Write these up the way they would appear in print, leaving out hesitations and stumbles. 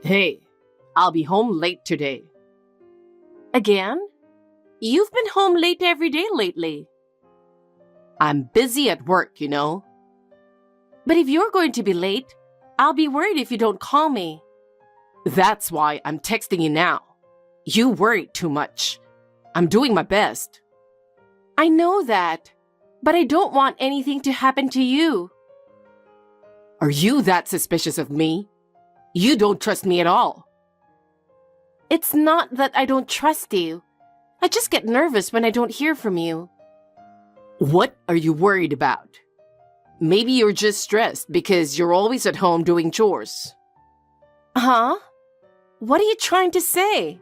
Hey, I'll be home late today. Again? You've been home late every day lately. I'm busy at work, you know. But if you're going to be late, I'll be worried if you don't call me. That's why I'm texting you now. You worry too much. I'm doing my best. I know that, but I don't want anything to happen to you. Are you that suspicious of me? You don't trust me at all. It's not that I don't trust you. I just get nervous when I don't hear from you. What are you worried about? Maybe you're just stressed because you're always at home doing chores. Huh? What are you trying to say?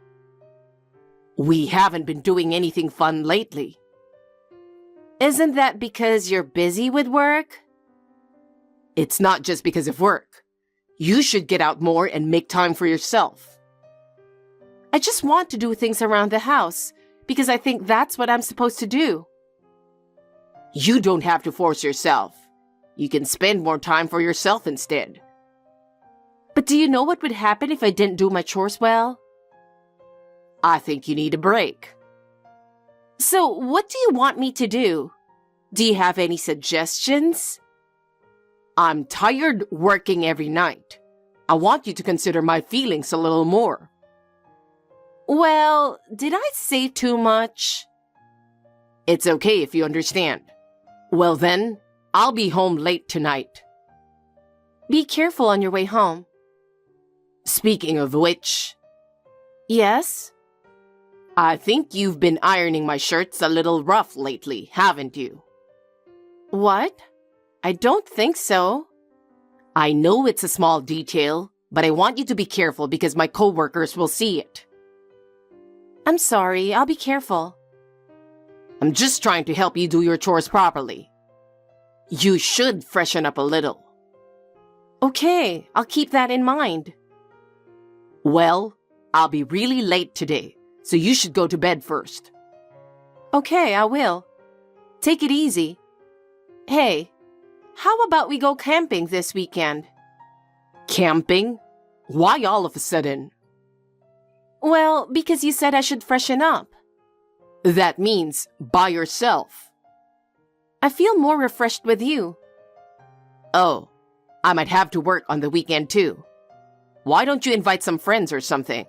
We haven't been doing anything fun lately. Isn't that because you're busy with work? It's not just because of work. You should get out more and make time for yourself. I just want to do things around the house because I think that's what I'm supposed to do. You don't have to force yourself. You can spend more time for yourself instead. But do you know what would happen if I didn't do my chores well? I think you need a break. So, what do you want me to do? Do you have any suggestions? I'm tired working every night. I want you to consider my feelings a little more. Well, did I say too much? It's okay if you understand. Well then, I'll be home late tonight. Be careful on your way home. Speaking of which... Yes? I think you've been ironing my shirts a little rough lately, haven't you? What? I don't think so. I know it's a small detail, but I want you to be careful because my coworkers will see it. I'm sorry, I'll be careful. I'm just trying to help you do your chores properly. You should freshen up a little. Okay, I'll keep that in mind. Well, I'll be really late today, so you should go to bed first. Okay, I will. Take it easy. Hey, how about we go camping this weekend? Camping? Why all of a sudden? Well, because you said I should freshen up. That means by yourself. I feel more refreshed with you. Oh, I might have to work on the weekend too. Why don't you invite some friends or something?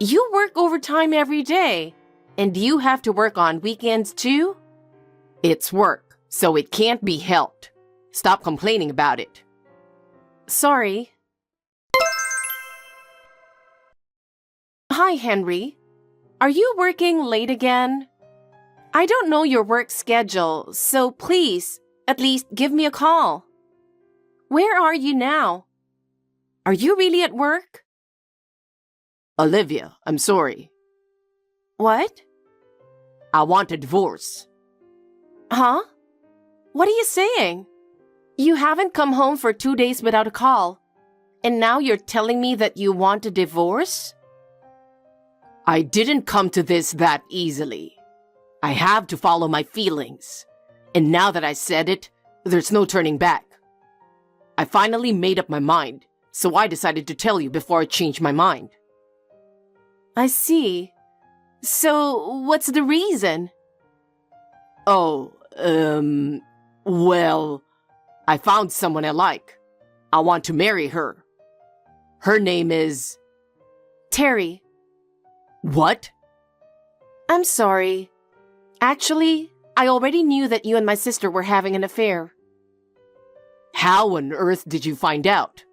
You work overtime every day, and you have to work on weekends too? It's work, so it can't be helped. Stop complaining about it. Sorry. Hi, Henry. Are you working late again? I don't know your work schedule, so please, at least give me a call. Where are you now? Are you really at work? Olivia, I'm sorry. What? I want a divorce. Huh? What are you saying? You haven't come home for 2 days without a call, and now you're telling me that you want a divorce? I didn't come to this that easily. I have to follow my feelings. And now that I said it, there's no turning back. I finally made up my mind, so I decided to tell you before I changed my mind. I see. So, what's the reason? Oh, well, I found someone I like. I want to marry her. Her name is... Terry. What? I'm sorry. Actually, I already knew that you and my sister were having an affair. How on earth did you find out?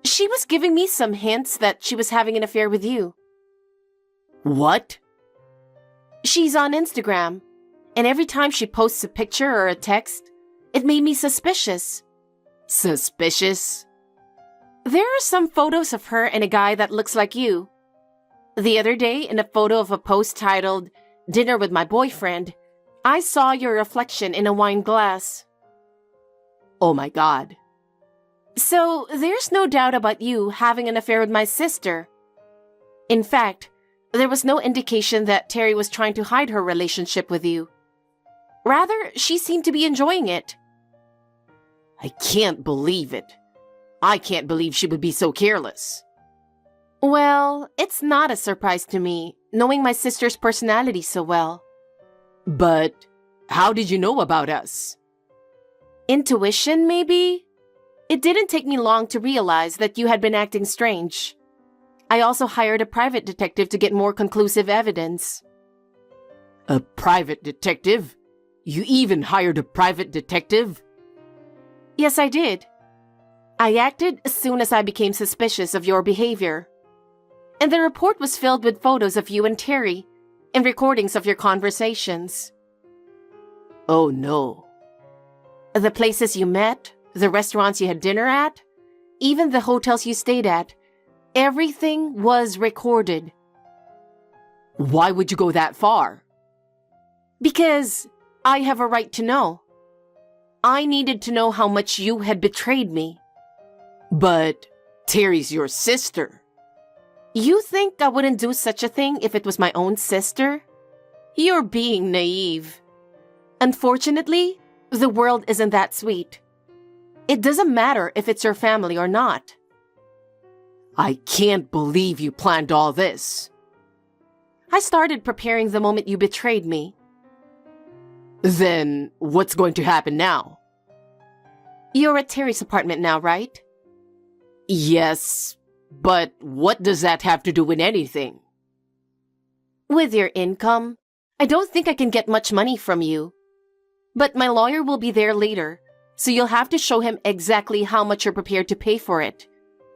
She was giving me some hints that she was having an affair with you. What? She's on Instagram, and every time she posts a picture or a text, it made me suspicious. Suspicious? There are some photos of her and a guy that looks like you. The other day, in a photo of a post titled, "Dinner with my boyfriend," I saw your reflection in a wine glass. Oh my God. So, there's no doubt about you having an affair with my sister. In fact, there was no indication that Terry was trying to hide her relationship with you. Rather, she seemed to be enjoying it. I can't believe it. I can't believe she would be so careless. Well, it's not a surprise to me, knowing my sister's personality so well. But how did you know about us? Intuition, maybe? It didn't take me long to realize that you had been acting strange. I also hired a private detective to get more conclusive evidence. A private detective? You even hired a private detective? Yes, I did. I acted as soon as I became suspicious of your behavior. And the report was filled with photos of you and Terry, and recordings of your conversations. Oh no. The places you met, the restaurants you had dinner at, even the hotels you stayed at, everything was recorded. Why would you go that far? Because I have a right to know. I needed to know how much you had betrayed me. But Terry's your sister. You think I wouldn't do such a thing if it was my own sister? You're being naive. Unfortunately, the world isn't that sweet. It doesn't matter if it's your family or not. I can't believe you planned all this. I started preparing the moment you betrayed me. Then what's going to happen now? You're at Terry's apartment now, right? Yes, but what does that have to do with anything? With your income, I don't think I can get much money from you. But my lawyer will be there later, so you'll have to show him exactly how much you're prepared to pay for it,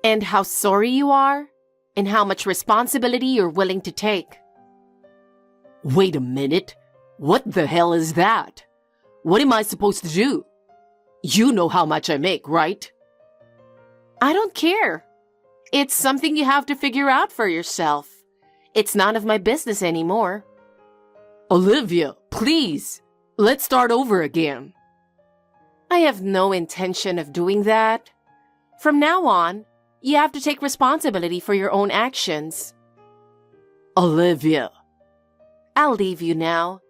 and how sorry you are, and how much responsibility you're willing to take. Wait a minute. What the hell is that? What am I supposed to do? You know how much I make, right? I don't care. It's something you have to figure out for yourself. It's none of my business anymore. Olivia, please. Let's start over again. I have no intention of doing that. From now on, you have to take responsibility for your own actions. Olivia. I'll leave you now.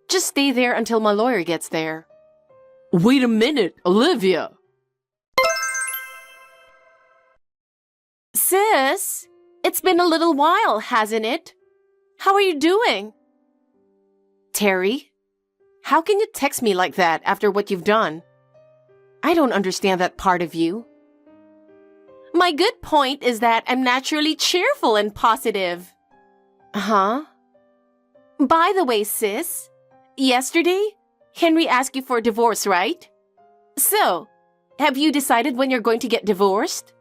Just stay there until my lawyer gets there. Wait a minute, Olivia. Sis, it's been a little while, hasn't it? How are you doing? Terry, how can you text me like that after what you've done? I don't understand that part of you. My good point is that I'm naturally cheerful and positive. Huh? By the way, sis, yesterday, Henry asked you for a divorce, right? So, have you decided when you're going to get divorced?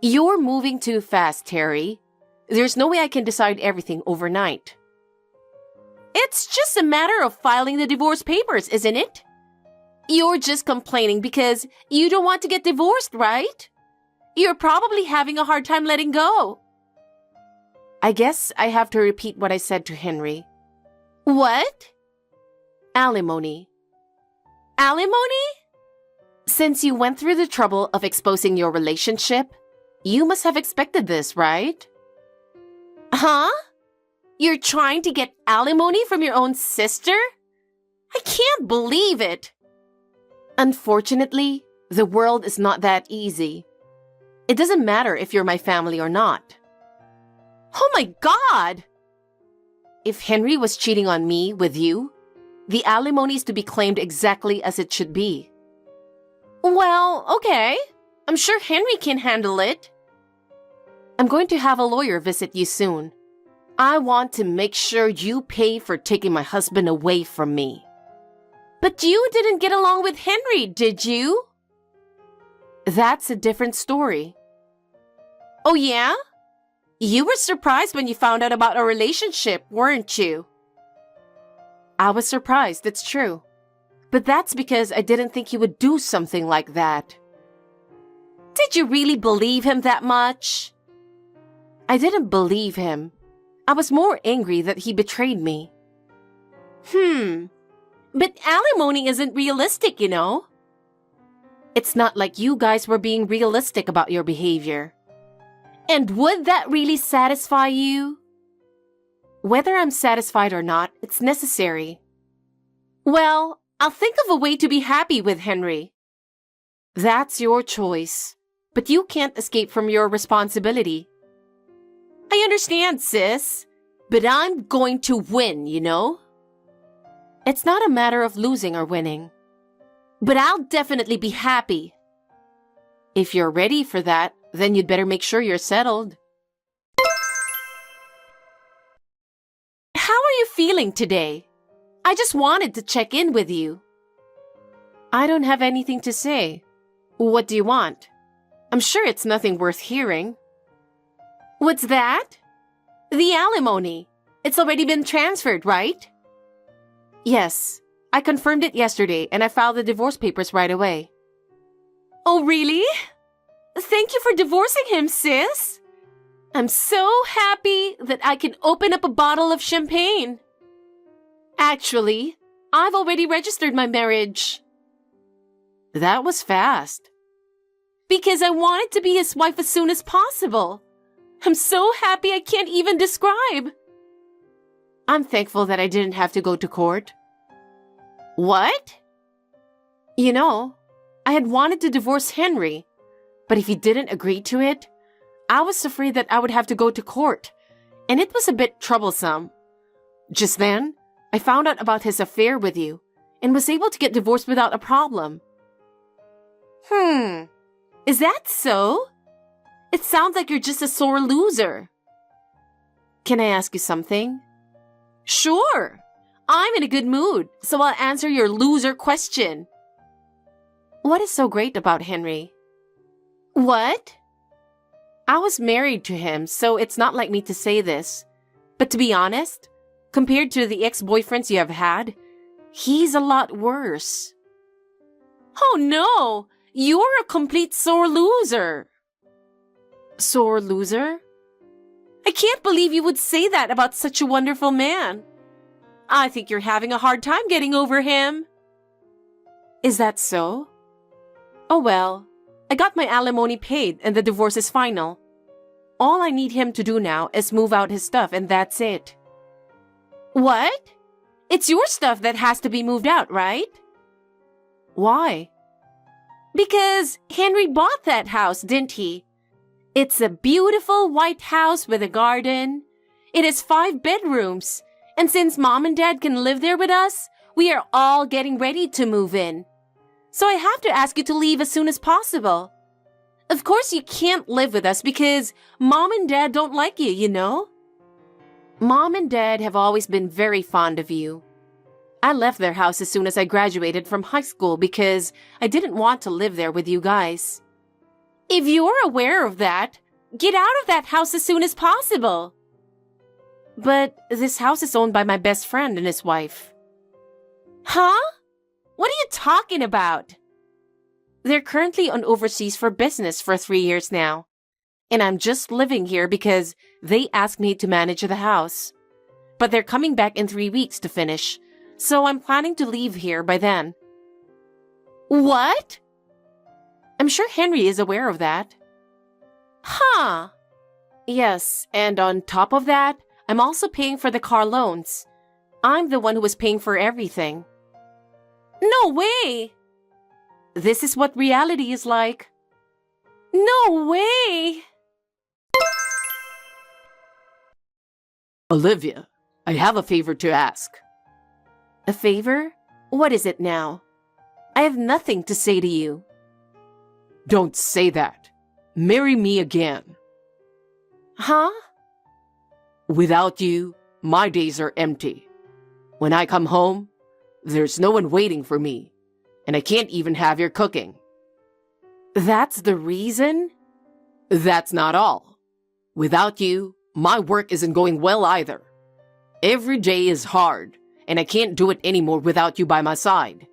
You're moving too fast, Terry. There's no way I can decide everything overnight. It's just a matter of filing the divorce papers, isn't it? You're just complaining because you don't want to get divorced, right? You're probably having a hard time letting go. I guess I have to repeat what I said to Henry. What? Alimony. Alimony? Since you went through the trouble of exposing your relationship, you must have expected this, right? Huh? You're trying to get alimony from your own sister? I can't believe it. Unfortunately, the world is not that easy. It doesn't matter if you're my family or not. Oh my God! If Henry was cheating on me with you, the alimony is to be claimed exactly as it should be. Well, okay. I'm sure Henry can handle it. I'm going to have a lawyer visit you soon. I want to make sure you pay for taking my husband away from me. But you didn't get along with Henry, did you? That's a different story. Oh yeah? You were surprised when you found out about our relationship, weren't you? I was surprised, it's true. But that's because I didn't think you would do something like that. Did you really believe him that much? I didn't believe him. I was more angry that he betrayed me. But alimony isn't realistic, you know. It's not like you guys were being realistic about your behavior. And would that really satisfy you? Whether I'm satisfied or not, it's necessary. Well, I'll think of a way to be happy with Henry. That's your choice. but you can't escape from your responsibility. I understand, sis, but I'm going to win, you know? It's not a matter of losing or winning, but I'll definitely be happy. If you're ready for that, then you'd better make sure you're settled. How are you feeling today? I just wanted to check in with you. I don't have anything to say. What do you want? I'm sure it's nothing worth hearing. What's that? The alimony. It's already been transferred, right? Yes, I confirmed it yesterday and I filed the divorce papers right away. Oh, really? Thank you for divorcing him, sis. I'm so happy that I can open up a bottle of champagne. Actually, I've already registered my marriage. That was fast. Because I wanted to be his wife as soon as possible. I'm so happy I can't even describe. I'm thankful that I didn't have to go to court. What? You know, I had wanted to divorce Henry, but if he didn't agree to it, I was afraid that I would have to go to court, and it was a bit troublesome. Just then, I found out about his affair with you and was able to get divorced without a problem. Is that so? It sounds like you're just a sore loser. Can I ask you something? Sure. I'm in a good mood, so I'll answer your loser question. What is so great about Henry? What? I was married to him, so it's not like me to say this. But to be honest, compared to the ex-boyfriends you have had, he's a lot worse. Oh no! You're a complete sore loser. Sore loser? I can't believe you would say that about such a wonderful man. I think you're having a hard time getting over him. Is that so? Oh well, I got my alimony paid and the divorce is final. All I need him to do now is move out his stuff and that's it. What? It's your stuff that has to be moved out, right? Why? Because Henry bought that house, didn't he? It's a beautiful white house with a garden. It has 5 bedrooms. And since Mom and Dad can live there with us, we are all getting ready to move in. So I have to ask you to leave as soon as possible. Of course you can't live with us because Mom and Dad don't like you, you know? Mom and Dad have always been very fond of you. I left their house as soon as I graduated from high school because I didn't want to live there with you guys. If you're aware of that, get out of that house as soon as possible. But this house is owned by my best friend and his wife. Huh? What are you talking about? They're currently on overseas for business for 3 years now. And I'm just living here because they asked me to manage the house. But they're coming back in 3 weeks to finish, so I'm planning to leave here by then. What? I'm sure Henry is aware of that. Huh. Yes, and on top of that, I'm also paying for the car loans. I'm the one who was paying for everything. No way! This is what reality is like. No way! Olivia, I have a favor to ask. A favor? What is it now? I have nothing to say to you. Don't say that. Marry me again. Huh? Without you, my days are empty. When I come home, there's no one waiting for me, and I can't even have your cooking. That's the reason? That's not all. Without you, my work isn't going well either. Every day is hard, and I can't do it anymore without you by my side.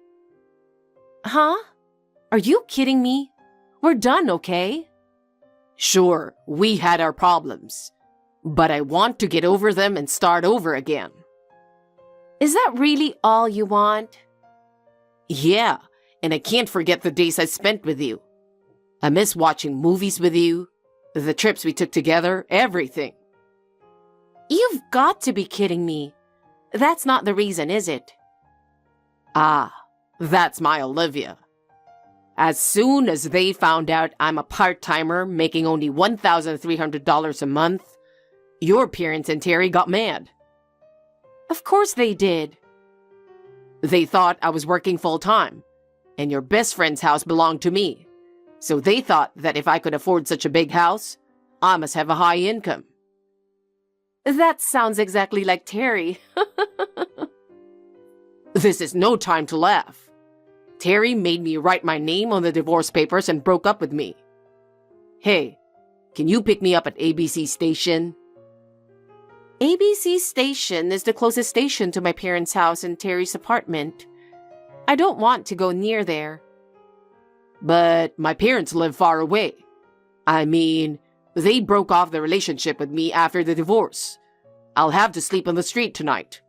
Huh? Are you kidding me? We're done, okay? Sure, we had our problems, but I want to get over them and start over again. Is that really all you want? Yeah, and I can't forget the days I spent with you. I miss watching movies with you, the trips we took together, everything. You've got to be kidding me. That's not the reason, is it? Ah, that's my Olivia. As soon as they found out I'm a part-timer making only $1,300 a month, your parents and Terry got mad. Of course they did. They thought I was working full-time, and your best friend's house belonged to me. So they thought that if I could afford such a big house, I must have a high income. That sounds exactly like Terry. This is no time to laugh. Terry made me write my name on the divorce papers and broke up with me. Hey, can you pick me up at ABC Station? ABC Station is the closest station to my parents' house and Terry's apartment. I don't want to go near there. But my parents live far away. I mean, they broke off the relationship with me after the divorce. I'll have to sleep on the street tonight.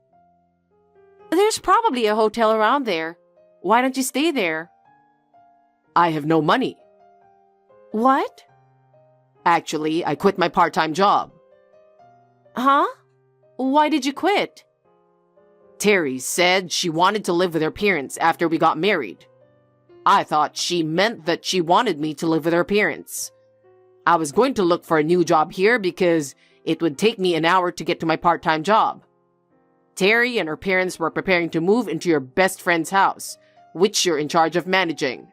There's probably a hotel around there. Why don't you stay there? I have no money. What? Actually, I quit my part-time job. Huh? Why did you quit? Terry said she wanted to live with her parents after we got married. I thought she meant that she wanted me to live with her parents. I was going to look for a new job here because it would take me an hour to get to my part-time job. Terry and her parents were preparing to move into your best friend's house, which you're in charge of managing.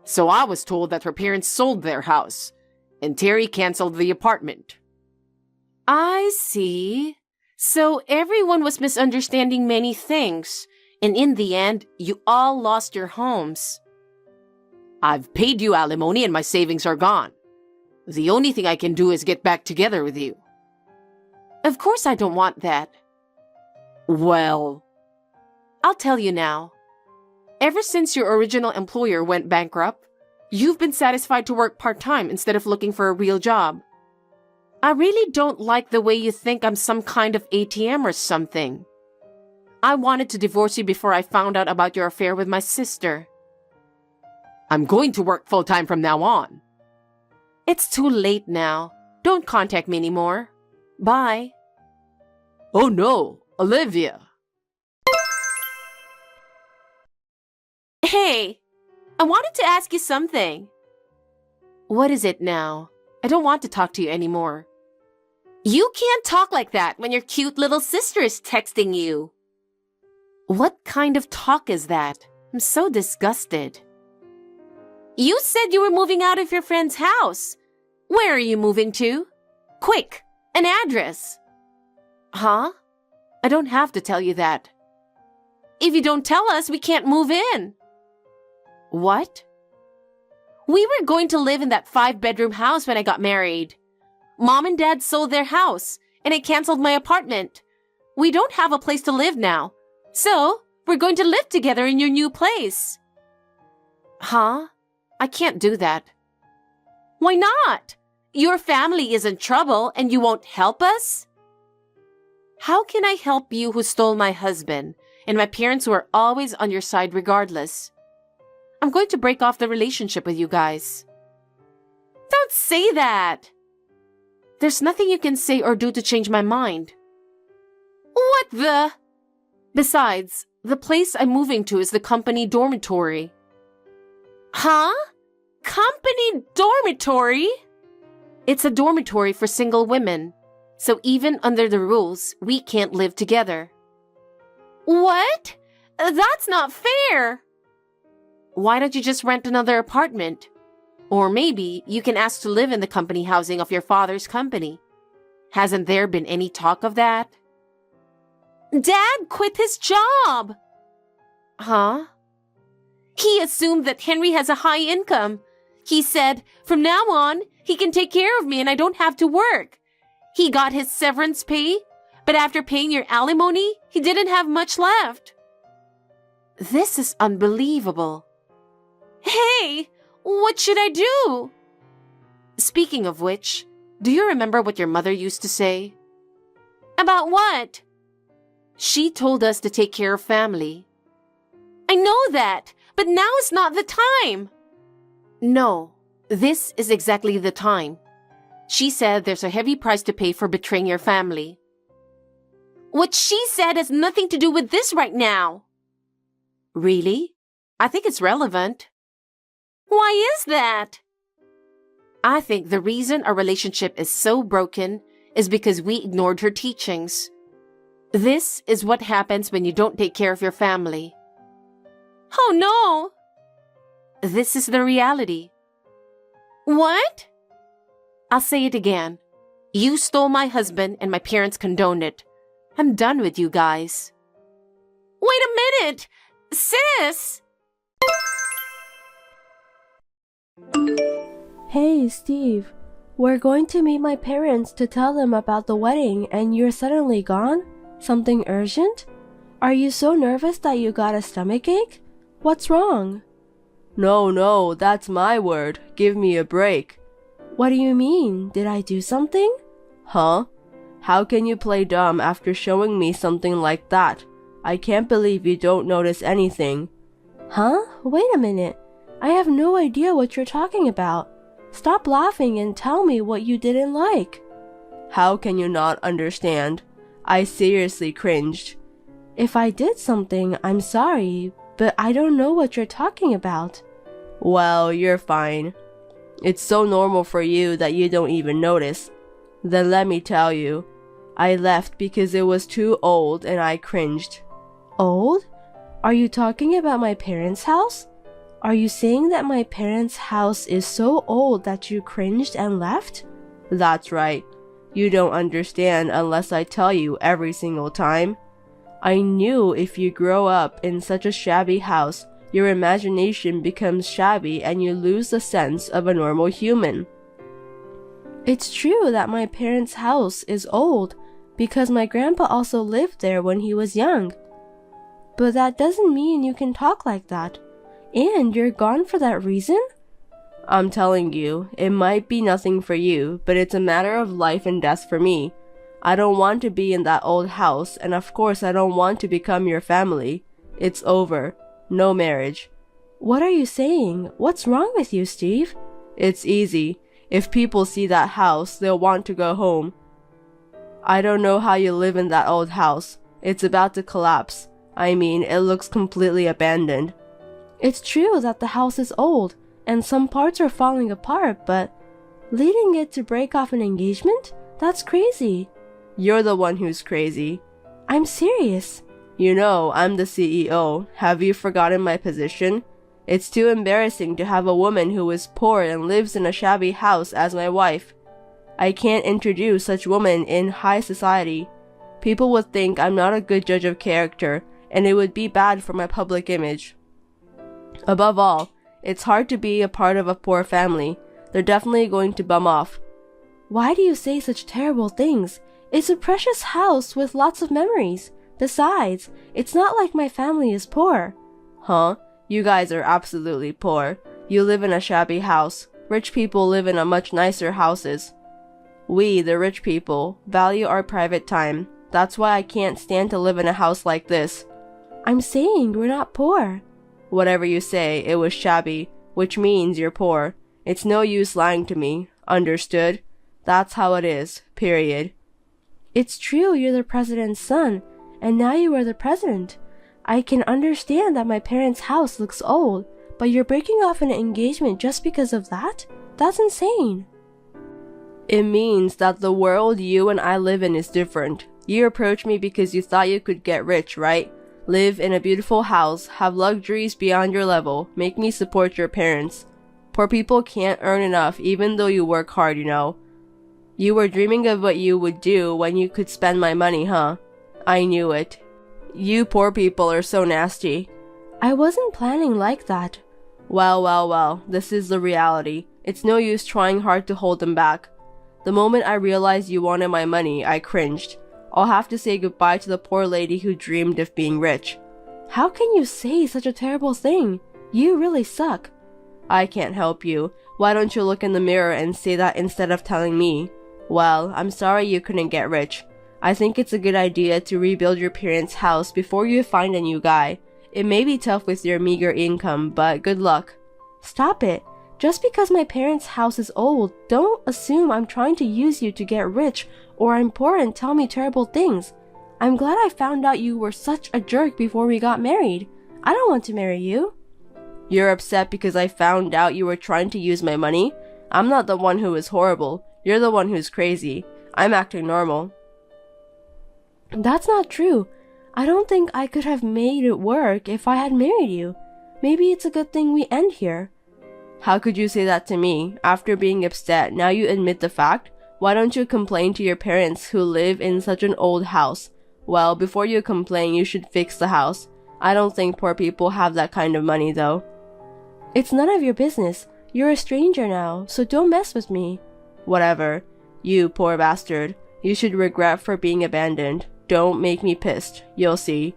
So I was told that her parents sold their house, and Terry canceled the apartment. I see. So everyone was misunderstanding many things, and in the end, you all lost your homes. I've paid you alimony and my savings are gone. The only thing I can do is get back together with you. Of course I don't want that. Well, I'll tell you now. Ever since your original employer went bankrupt, you've been satisfied to work part-time instead of looking for a real job. I really don't like the way you think I'm some kind of ATM or something. I wanted to divorce you before I found out about your affair with my sister. I'm going to work full-time from now on. It's too late now. Don't contact me anymore. Bye. Oh no, Olivia. Hey, I wanted to ask you something. What is it now? I don't want to talk to you anymore. You can't talk like that when your cute little sister is texting you. What kind of talk is that? I'm so disgusted. You said you were moving out of your friend's house. Where are you moving to? Quick, an address. Huh? I don't have to tell you that. If you don't tell us, we can't move in. What? We were going to live in that 5-bedroom house when I got married. Mom and Dad sold their house, and I canceled my apartment. We don't have a place to live now, so we're going to live together in your new place. Huh? I can't do that. Why not? Your family is in trouble and you won't help us? How can I help you who stole my husband, and my parents were always on your side regardless? I'm going to break off the relationship with you guys. Don't say that! There's nothing you can say or do to change my mind. What the? Besides, the place I'm moving to is the company dormitory. Huh? Company dormitory? It's a dormitory for single women, so even under the rules, we can't live together. What? That's not fair! Why don't you just rent another apartment? Or maybe you can ask to live in the company housing of your father's company. Hasn't there been any talk of that? Dad quit his job! Huh? He assumed that Henry has a high income. He said, from now on, he can take care of me and I don't have to work. He got his severance pay, but after paying your alimony, he didn't have much left. This is unbelievable. Hey, what should I do? Speaking of which, do you remember what your mother used to say? About what? She told us to take care of family. I know that, but now is not the time. No, this is exactly the time. She said there's a heavy price to pay for betraying your family. What she said has nothing to do with this right now. Really? I think it's relevant. Why is that? I think the reason our relationship is so broken is because we ignored her teachings. This is what happens when you don't take care of your family. Oh no! This is the reality. What? I'll say it again. You stole my husband and my parents condoned it. I'm done with you guys. Wait a minute! Sis! Hey, Steve. We're going to meet my parents to tell them about the wedding and you're suddenly gone? Something urgent? Are you so nervous that you got a stomachache? What's wrong? No, that's my word. Give me a break. What do you mean? Did I do something? Huh? How can you play dumb after showing me something like that? I can't believe you don't notice anything. Huh? Wait a minute. I have no idea what you're talking about. Stop laughing and tell me what you didn't like. How can you not understand? I seriously cringed. If I did something, I'm sorry, but I don't know what you're talking about. Well, you're fine. It's so normal for you that you don't even notice. Then let me tell you. I left because it was too old and I cringed. Old? Are you talking about my parents' house? Are you saying that my parents' house is so old that you cringed and left? That's right. You don't understand unless I tell you every single time. I knew if you grow up in such a shabby house, your imagination becomes shabby and you lose the sense of a normal human. It's true that my parents' house is old because my grandpa also lived there when he was young. But that doesn't mean you can talk like that. And you're gone for that reason? I'm telling you, it might be nothing for you, but it's a matter of life and death for me. I don't want to be in that old house, and of course I don't want to become your family. It's over. No marriage. What are you saying? What's wrong with you, Steve? It's easy. If people see that house, they'll want to go home. I don't know how you live in that old house. It's about to collapse. I mean, it looks completely abandoned. It's true that the house is old, and some parts are falling apart, but leading it to break off an engagement? That's crazy. You're the one who's crazy. I'm serious. You know, I'm the CEO. Have you forgotten my position? It's too embarrassing to have a woman who is poor and lives in a shabby house as my wife. I can't introduce such women in high society. People would think I'm not a good judge of character, and it would be bad for my public image. Above all, it's hard to be a part of a poor family. They're definitely going to bum off. Why do you say such terrible things? It's a precious house with lots of memories. Besides, it's not like my family is poor. Huh? You guys are absolutely poor. You live in a shabby house. Rich people live in a much nicer houses. We, the rich people, value our private time. That's why I can't stand to live in a house like this. I'm saying we're not poor. Whatever you say, it was shabby, which means you're poor. It's no use lying to me. Understood? That's how it is. Period. It's true you're the president's son, and now you are the president. I can understand that my parents' house looks old, but you're breaking off an engagement just because of that? That's insane. It means that the world you and I live in is different. You approached me because you thought you could get rich, right? Live in a beautiful house, have luxuries beyond your level, make me support your parents. Poor people can't earn enough even though you work hard, you know. You were dreaming of what you would do when you could spend my money, huh? I knew it. You poor people are so nasty. I wasn't planning like that. Well, this is the reality. It's no use trying hard to hold them back. The moment I realized you wanted my money, I cringed. I'll have to say goodbye to the poor lady who dreamed of being rich. How can you say such a terrible thing? You really suck. I can't help you. Why don't you look in the mirror and say that instead of telling me? Well, I'm sorry you couldn't get rich. I think it's a good idea to rebuild your parents' house before you find a new guy. It may be tough with your meager income, but good luck. Stop it. Just because my parents' house is old, don't assume I'm trying to use you to get rich or I'm poor and tell me terrible things. I'm glad I found out you were such a jerk before we got married. I don't want to marry you. You're upset because I found out you were trying to use my money? I'm not the one who is horrible. You're the one who's crazy. I'm acting normal. That's not true. I don't think I could have made it work if I had married you. Maybe it's a good thing we end here. How could you say that to me? After being upset, now you admit the fact? Why don't you complain to your parents who live in such an old house? Well, before you complain, you should fix the house. I don't think poor people have that kind of money, though. It's none of your business. You're a stranger now, so don't mess with me. Whatever. You poor bastard. You should regret for being abandoned. Don't make me pissed. You'll see.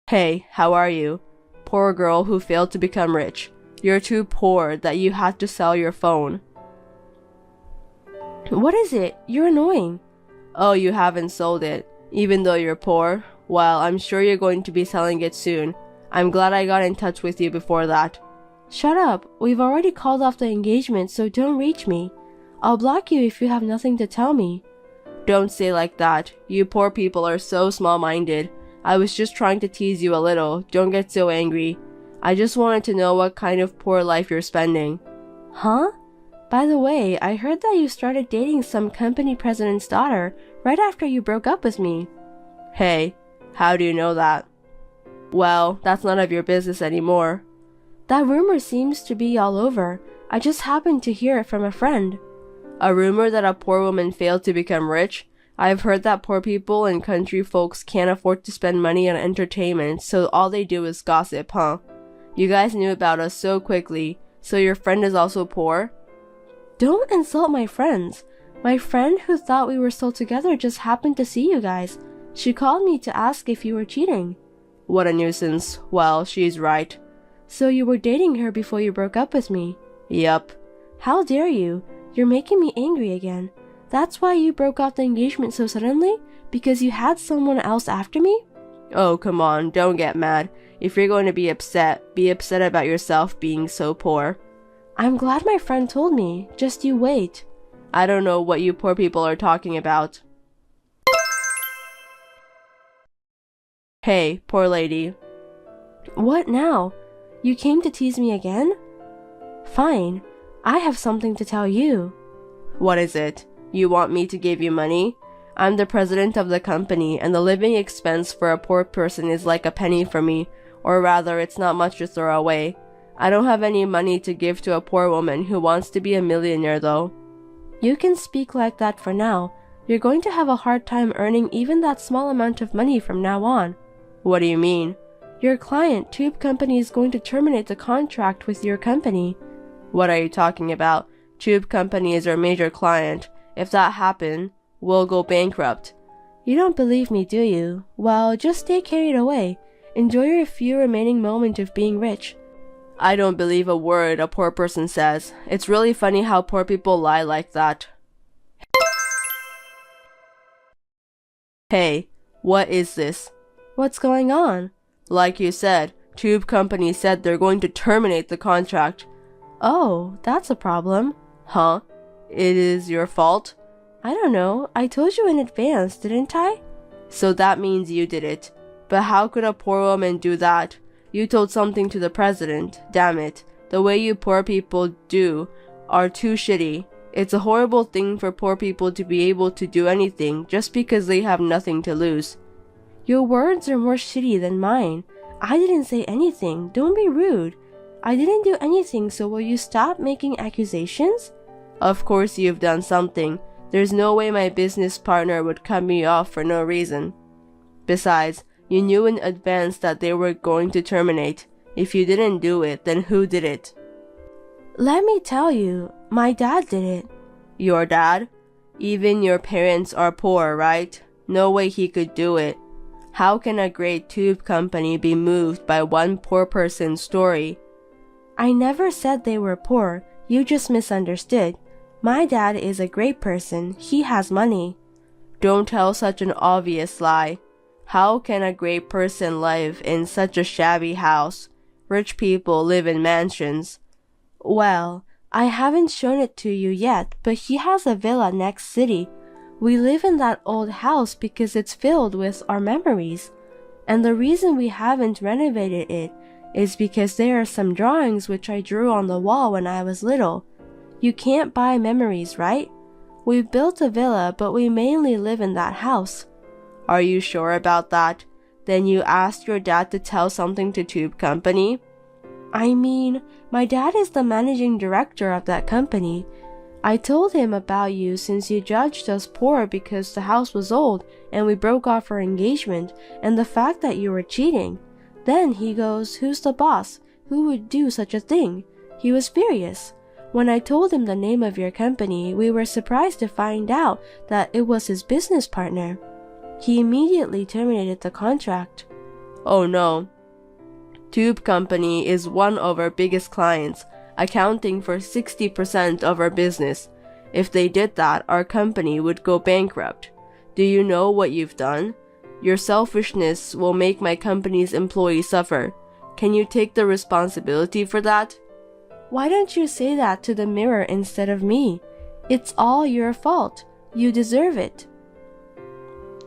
Hey, how are you? Poor girl who failed to become rich. You're too poor that you had to sell your phone. What is it? You're annoying. Oh, you haven't sold it, even though you're poor? Well, I'm sure you're going to be selling it soon. I'm glad I got in touch with you before that. Shut up. We've already called off the engagement, so don't reach me. I'll block you if you have nothing to tell me. Don't say like that. You poor people are so small-minded. I was just trying to tease you a little. Don't get so angry. I just wanted to know what kind of poor life you're spending. Huh? By the way, I heard that you started dating some company president's daughter right after you broke up with me. Hey, how do you know that? Well, that's none of your business anymore. That rumor seems to be all over. I just happened to hear it from a friend. A rumor that a poor woman failed to become rich? I've heard that poor people and country folks can't afford to spend money on entertainment, so all they do is gossip, huh? You guys knew about us so quickly, so your friend is also poor? Don't insult my friends. My friend who thought we were still together just happened to see you guys. She called me to ask if you were cheating. What a nuisance. Well, she's right. So you were dating her before you broke up with me? Yup. How dare you? You're making me angry again. That's why you broke off the engagement so suddenly? Because you had someone else after me? Oh, come on, don't get mad. If you're going to be upset about yourself being so poor. I'm glad my friend told me. Just you wait. I don't know what you poor people are talking about. Hey, poor lady. What now? You came to tease me again? Fine. I have something to tell you. What is it? You want me to give you money? I'm the president of the company, and the living expense for a poor person is like a penny for me, or rather, it's not much to throw away. I don't have any money to give to a poor woman who wants to be a millionaire, though. You can speak like that for now. You're going to have a hard time earning even that small amount of money from now on. What do you mean? Your client, Tube Company, is going to terminate the contract with your company. What are you talking about? Tube Company is our major client. If that happened, we'll go bankrupt. You don't believe me, do you? Well, just stay carried away. Enjoy your few remaining moments of being rich. I don't believe a word a poor person says. It's really funny how poor people lie like that. Hey, what is this? What's going on? Like you said, Tube Company said they're going to terminate the contract. Oh, that's a problem. Huh? It is your fault? I don't know. I told you in advance, didn't I? So that means you did it. But how could a poor woman do that? You told something to the president. Damn it. The way you poor people do are too shitty. It's a horrible thing for poor people to be able to do anything just because they have nothing to lose. Your words are more shitty than mine. I didn't say anything. Don't be rude. I didn't do anything, so will you stop making accusations? Of course you've done something. There's no way my business partner would cut me off for no reason. Besides, you knew in advance that they were going to terminate. If you didn't do it, then who did it? Let me tell you, my dad did it. Your dad? Even your parents are poor, right? No way he could do it. How can a great tube company be moved by one poor person's story? I never said they were poor. You just misunderstood. My dad is a great person. He has money. Don't tell such an obvious lie. How can a great person live in such a shabby house? Rich people live in mansions. Well, I haven't shown it to you yet, but he has a villa next city. We live in that old house because it's filled with our memories. And the reason we haven't renovated it is because there are some drawings which I drew on the wall when I was little. You can't buy memories, right? We've built a villa, but we mainly live in that house. Are you sure about that? Then you asked your dad to tell something to Tube Company? I mean, my dad is the managing director of that company. I told him about you since you judged us poor because the house was old and we broke off our engagement, and the fact that you were cheating. Then he goes, "Who's the boss? Who would do such a thing?" He was furious. When I told him the name of your company, we were surprised to find out that it was his business partner. He immediately terminated the contract. Oh no. Tube Company is one of our biggest clients, accounting for 60% of our business. If they did that, our company would go bankrupt. Do you know what you've done? Your selfishness will make my company's employees suffer. Can you take the responsibility for that? Why don't you say that to the mirror instead of me? It's all your fault. You deserve it.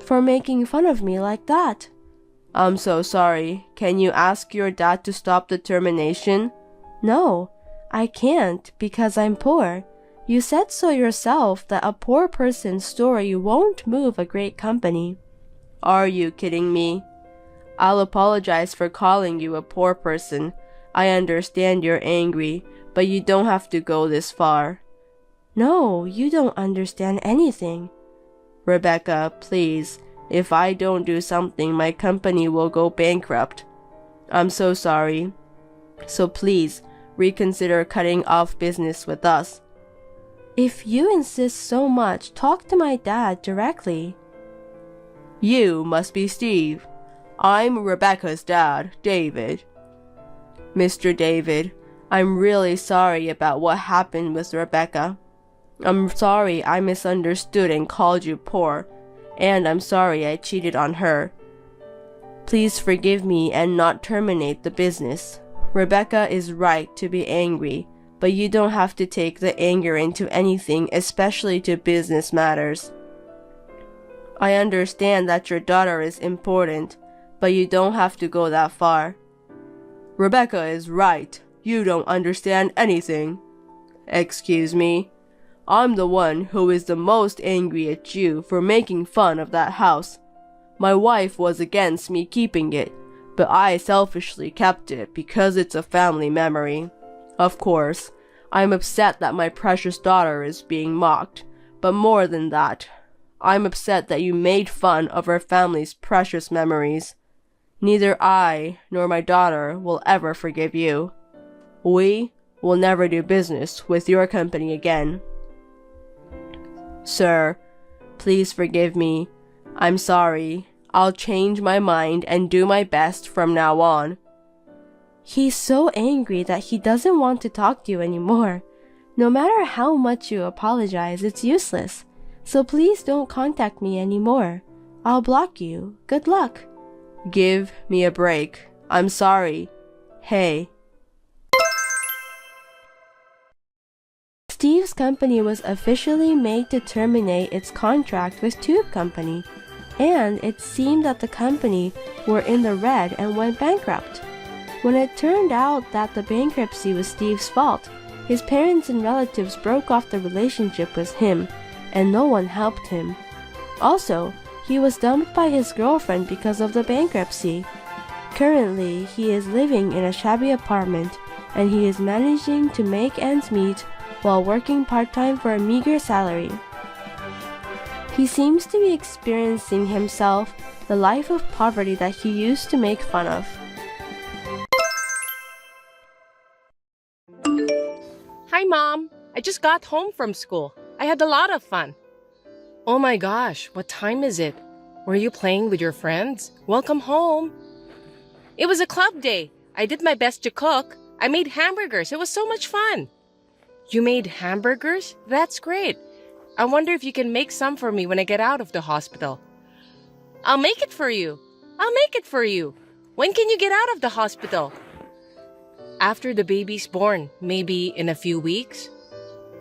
For making fun of me like that. I'm so sorry. Can you ask your dad to stop the termination? No, I can't because I'm poor. You said so yourself that a poor person's story won't move a great company. Are you kidding me? I'll apologize for calling you a poor person. I understand you're angry, but you don't have to go this far. No, you don't understand anything. Rebecca, please. If I don't do something, my company will go bankrupt. I'm so sorry. So please, reconsider cutting off business with us. If you insist so much, talk to my dad directly. You must be Steve. I'm Rebecca's dad, David. Mr. David, I'm really sorry about what happened with Rebecca. I'm sorry I misunderstood and called you poor, and I'm sorry I cheated on her. Please forgive me and not terminate the business. Rebecca is right to be angry, but you don't have to take the anger into anything, especially to business matters. I understand that your daughter is important, but you don't have to go that far. Rebecca is right. You don't understand anything. Excuse me. I'm the one who is the most angry at you for making fun of that house. My wife was against me keeping it, but I selfishly kept it because it's a family memory. Of course, I'm upset that my precious daughter is being mocked, but more than that, I'm upset that you made fun of our family's precious memories. Neither I nor my daughter will ever forgive you. We will never do business with your company again. Sir, please forgive me. I'm sorry. I'll change my mind and do my best from now on. He's so angry that he doesn't want to talk to you anymore. No matter how much you apologize, it's useless. So please don't contact me anymore. I'll block you. Good luck. Give me a break. I'm sorry. Hey. Steve's company was officially made to terminate its contract with Tube Company, and it seemed that the company were in the red and went bankrupt. When it turned out that the bankruptcy was Steve's fault, his parents and relatives broke off the relationship with him, and no one helped him. Also, he was dumped by his girlfriend because of the bankruptcy. Currently, he is living in a shabby apartment, and he is managing to make ends meet while working part-time for a meager salary. He seems to be experiencing himself the life of poverty that he used to make fun of. Hi, Mom. I just got home from school. I had a lot of fun. Oh my gosh, what time is it? Were you playing with your friends? Welcome home. It was a club day. I did my best to cook. I made hamburgers. It was so much fun. You made hamburgers? That's great. I wonder if you can make some for me when I get out of the hospital. I'll make it for you. I'll make it for you. When can you get out of the hospital? After the baby's born, maybe in a few weeks.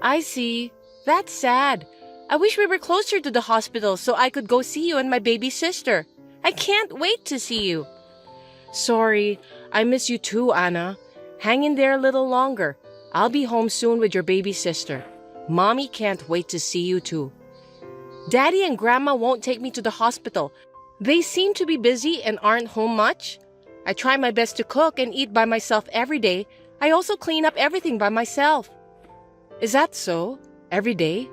I see. That's sad. I wish we were closer to the hospital so I could go see you and my baby sister. I can't wait to see you. Sorry, I miss you too, Anna. Hang in there a little longer. I'll be home soon with your baby sister. Mommy can't wait to see you too. Daddy and Grandma won't take me to the hospital. They seem to be busy and aren't home much. I try my best to cook and eat by myself every day. I also clean up everything by myself. Is that so? Every day?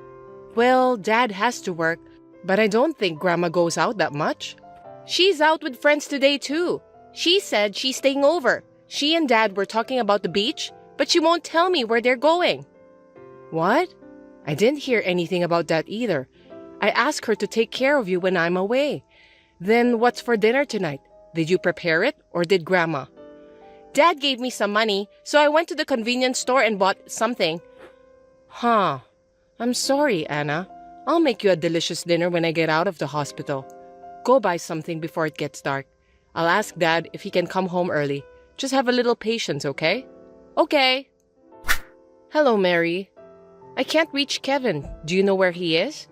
Well, Dad has to work, but I don't think Grandma goes out that much. She's out with friends today too. She said she's staying over. She and Dad were talking about the beach, but she won't tell me where they're going. What? I didn't hear anything about that either. I asked her to take care of you when I'm away. Then what's for dinner tonight? Did you prepare it or did Grandma? Dad gave me some money, so I went to the convenience store and bought something. Huh. I'm sorry, Anna. I'll make you a delicious dinner when I get out of the hospital. Go buy something before it gets dark. I'll ask Dad if he can come home early. Just have a little patience, okay? Okay. Hello, Mary. I can't reach Kevin. Do you know where he is?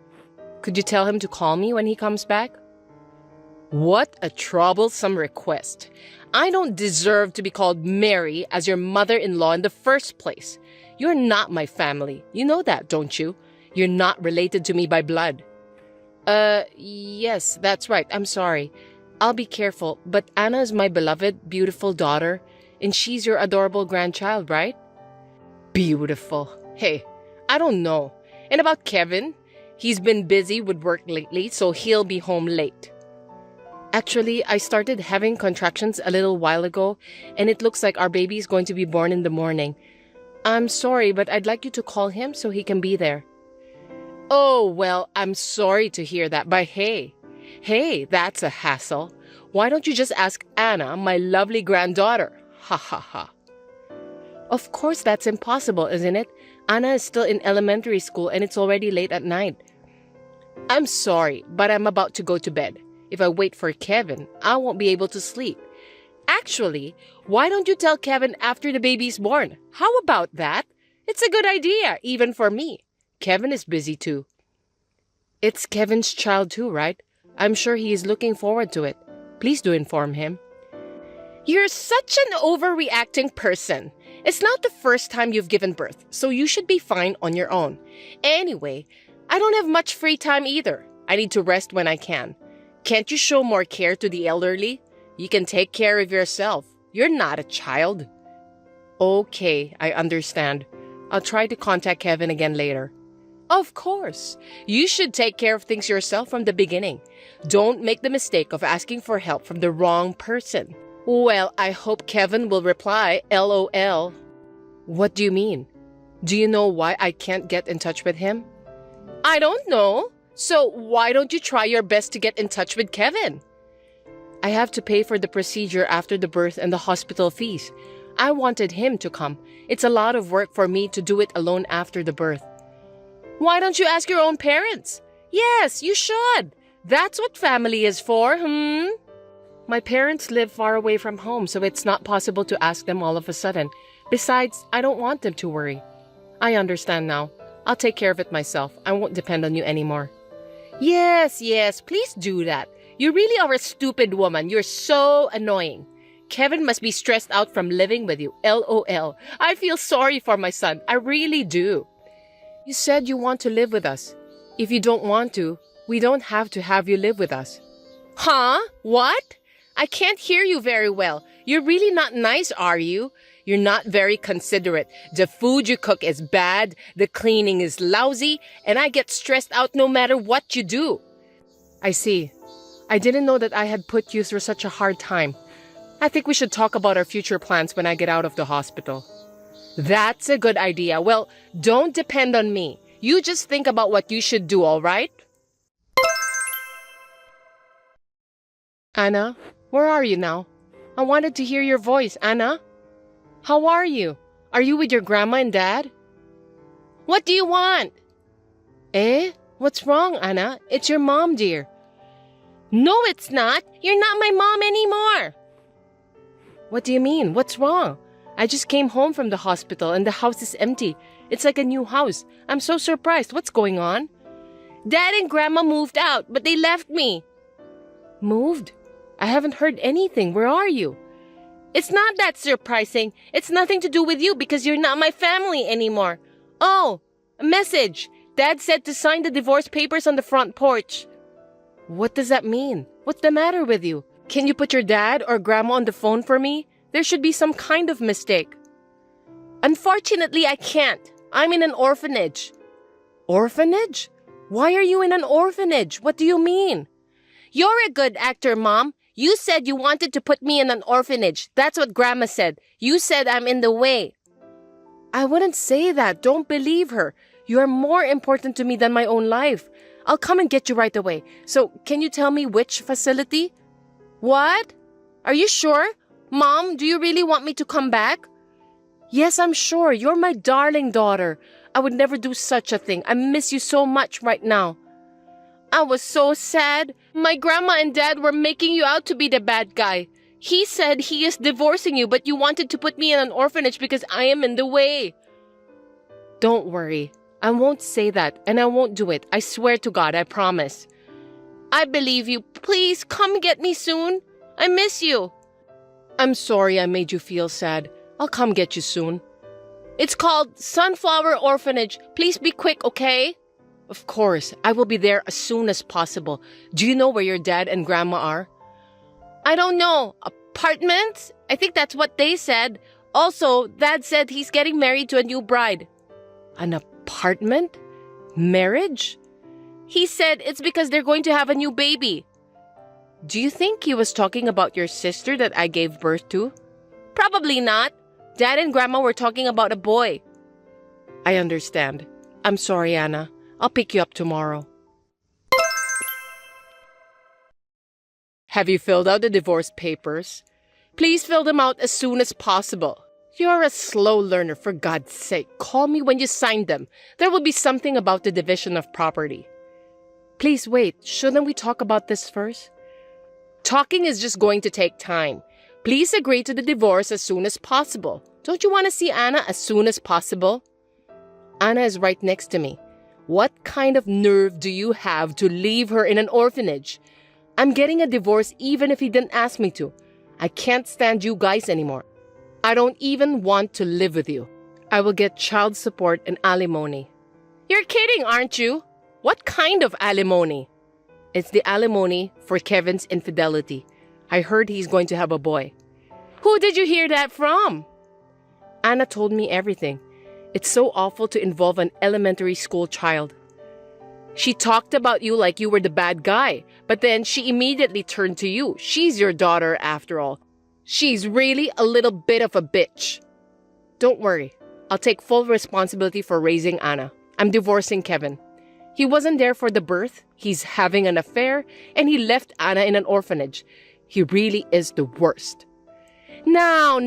Could you tell him to call me when he comes back? What a troublesome request. I don't deserve to be called Mary as your mother-in-law in the first place. You're not my family. You know that, don't you? You're not related to me by blood. Yes, that's right. I'm sorry. I'll be careful, but Anna is my beloved, beautiful daughter, and she's your adorable grandchild, right? Beautiful. Hey, I don't know. And about Kevin? He's been busy with work lately, so he'll be home late. Actually, I started having contractions a little while ago, and it looks like our baby is going to be born in the morning. I'm sorry, but I'd like you to call him so he can be there. Oh, well, I'm sorry to hear that, but hey, that's a hassle. Why don't you just ask Anna, my lovely granddaughter? Ha ha ha. Of course that's impossible, isn't it? Anna is still in elementary school and it's already late at night. I'm sorry, but I'm about to go to bed. If I wait for Kevin, I won't be able to sleep. Actually, why don't you tell Kevin after the baby's born? How about that? It's a good idea, even for me. Kevin is busy too. It's Kevin's child too, right? I'm sure he is looking forward to it. Please do inform him. You're such an overreacting person. It's not the first time you've given birth, so you should be fine on your own. Anyway, I don't have much free time either. I need to rest when I can. Can't you show more care to the elderly? You can take care of yourself. You're not a child. Okay, I understand. I'll try to contact Kevin again later. Of course. You should take care of things yourself from the beginning. Don't make the mistake of asking for help from the wrong person. Well, I hope Kevin will reply, LOL. What do you mean? Do you know why I can't get in touch with him? I don't know. So why don't you try your best to get in touch with Kevin? I have to pay for the procedure after the birth and the hospital fees. I wanted him to come. It's a lot of work for me to do it alone after the birth. Why don't you ask your own parents? Yes, you should. That's what family is for, My parents live far away from home, so it's not possible to ask them all of a sudden. Besides, I don't want them to worry. I understand now. I'll take care of it myself. I won't depend on you anymore. Yes, please do that. You really are a stupid woman. You're so annoying. Kevin must be stressed out from living with you. LOL. I feel sorry for my son. I really do. You said you want to live with us. If you don't want to, we don't have to have you live with us. Huh? What? I can't hear you very well. You're really not nice, are you? You're not very considerate. The food you cook is bad, the cleaning is lousy, and I get stressed out no matter what you do. I see. I didn't know that I had put you through such a hard time. I think we should talk about our future plans when I get out of the hospital. That's a good idea. Well, don't depend on me. You just think about what you should do, all right? Anna, where are you now? I wanted to hear your voice, Anna. How are you? Are you with your grandma and dad? What do you want? What's wrong, Anna? It's your mom, dear. No, it's not. You're not my mom anymore. What do you mean? What's wrong? I just came home from the hospital and the house is empty. It's like a new house. I'm so surprised. What's going on? Dad and Grandma moved out, but they left me. Moved? I haven't heard anything. Where are you? It's not that surprising. It's nothing to do with you because you're not my family anymore. Oh, a message. Dad said to sign the divorce papers on the front porch. What does that mean? What's the matter with you? Can you put your dad or grandma on the phone for me? There should be some kind of mistake. Unfortunately, I can't. I'm in an orphanage. Orphanage? Why are you in an orphanage? What do you mean? You're a good actor, Mom. You said you wanted to put me in an orphanage. That's what Grandma said. You said I'm in the way. I wouldn't say that. Don't believe her. You are more important to me than my own life. I'll come and get you right away. So, can you tell me which facility? What? Are you sure? Mom, do you really want me to come back? Yes, I'm sure. You're my darling daughter. I would never do such a thing. I miss you so much right now. I was so sad. My grandma and dad were making you out to be the bad guy. He said he is divorcing you, but you wanted to put me in an orphanage because I am in the way. Don't worry. I won't say that, and I won't do it. I swear to God, I promise. I believe you. Please come get me soon. I miss you. I'm sorry I made you feel sad. I'll come get you soon. It's called Sunflower Orphanage. Please be quick, okay? Of course, I will be there as soon as possible. Do you know where your dad and grandma are? I don't know. Apartments? I think that's what they said. Also, Dad said he's getting married to a new bride. An apartment? Marriage? He said it's because they're going to have a new baby. Do you think he was talking about your sister that I gave birth to? Probably not. Dad and Grandma were talking about a boy. I understand. I'm sorry, Anna. I'll pick you up tomorrow. Have you filled out the divorce papers? Please fill them out as soon as possible. You're a slow learner, for God's sake. Call me when you sign them. There will be something about the division of property. Please wait. Shouldn't we talk about this first? Talking is just going to take time. Please agree to the divorce as soon as possible. Don't you want to see Anna as soon as possible? Anna is right next to me. What kind of nerve do you have to leave her in an orphanage? I'm getting a divorce even if he didn't ask me to. I can't stand you guys anymore. I don't even want to live with you. I will get child support and alimony. You're kidding, aren't you? What kind of alimony? It's the alimony for Kevin's infidelity. I heard he's going to have a boy. Who did you hear that from? Anna told me everything. It's so awful to involve an elementary school child. She talked about you like you were the bad guy, but then she immediately turned to you. She's your daughter after all. She's really a little bit of a bitch. Don't worry. I'll take full responsibility for raising Anna. I'm divorcing Kevin. He wasn't there for the birth. He's having an affair, and he left Anna in an orphanage. He really is the worst. Now,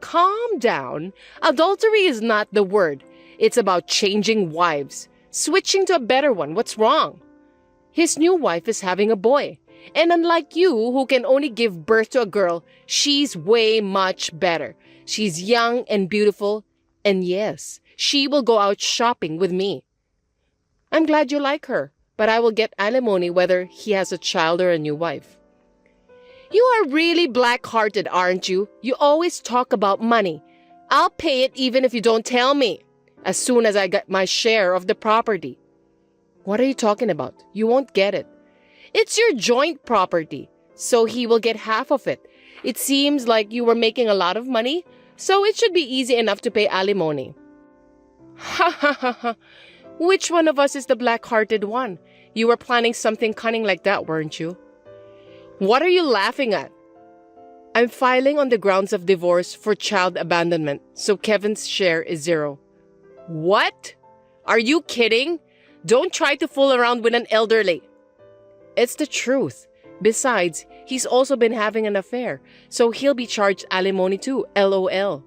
calm down. Adultery is not the word. It's about changing wives, switching to a better one. What's wrong? His new wife is having a boy. And unlike you, who can only give birth to a girl, she's way much better. She's young and beautiful. And yes, she will go out shopping with me. I'm glad you like her, but I will get alimony whether he has a child or a new wife. You are really black-hearted, aren't you? You always talk about money. I'll pay it even if you don't tell me, as soon as I get my share of the property. What are you talking about? You won't get it. It's your joint property, so he will get half of it. It seems like you were making a lot of money, so it should be easy enough to pay alimony. Ha ha ha ha. Which one of us is the black-hearted one? You were planning something cunning like that, weren't you? What are you laughing at? I'm filing on the grounds of divorce for child abandonment, so Kevin's share is 0. What? Are you kidding? Don't try to fool around with an elderly. It's the truth. Besides, he's also been having an affair, so he'll be charged alimony too, LOL.